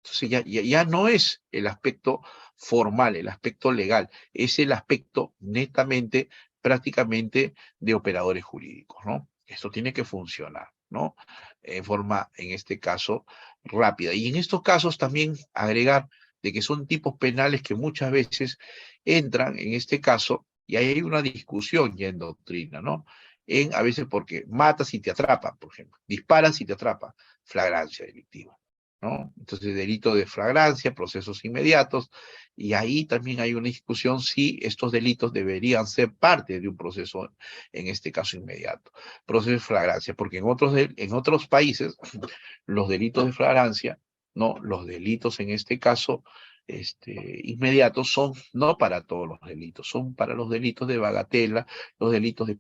Entonces ya no es el aspecto formal, el aspecto legal, es el aspecto netamente, prácticamente de operadores jurídicos, ¿no? Esto tiene que funcionar, ¿no? En forma, en este caso, rápida. Y en estos casos también agregar de que son tipos penales que muchas veces entran, en este caso, y ahí hay una discusión ya en doctrina, ¿no? A veces porque matas y te atrapan, por ejemplo, disparas y te atrapan, flagrancia delictiva, ¿no? Entonces, delito de flagrancia, procesos inmediatos, y ahí también hay una discusión si estos delitos deberían ser parte de un proceso, en este caso inmediato. Proceso de flagrancia, porque en otros países, los delitos de flagrancia, ¿no? Los delitos en este caso, inmediatos son no para todos los delitos, son para los delitos de bagatela, los delitos de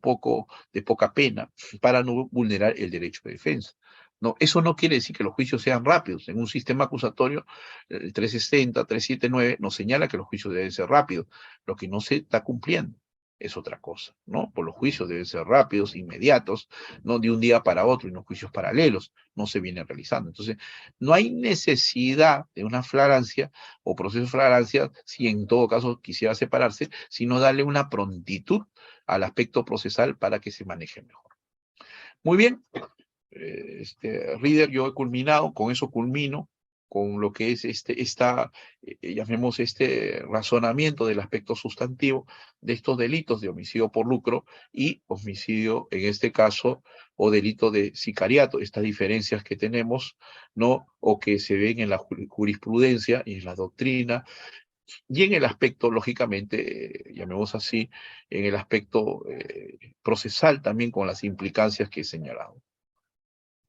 poca pena, para no vulnerar el derecho de defensa. No, eso no quiere decir que los juicios sean rápidos. En un sistema acusatorio, el 360, 379 nos señala que los juicios deben ser rápidos. Lo que no se está cumpliendo es otra cosa, ¿no? Por los juicios deben ser rápidos, inmediatos, no de un día para otro, y no juicios paralelos, no se vienen realizando. Entonces, no hay necesidad de una flagrancia o proceso de flagrancia, si en todo caso quisiera separarse, sino darle una prontitud al aspecto procesal para que se maneje mejor. Muy bien, Reader, yo he culminado, con eso culmino, con lo que es llamemos razonamiento del aspecto sustantivo de estos delitos de homicidio por lucro y homicidio, en este caso, o delito de sicariato, estas diferencias que tenemos, ¿no? O que se ven en la jurisprudencia y en la doctrina, y en el aspecto, lógicamente, llamemos así, en el aspecto procesal también con las implicancias que he señalado.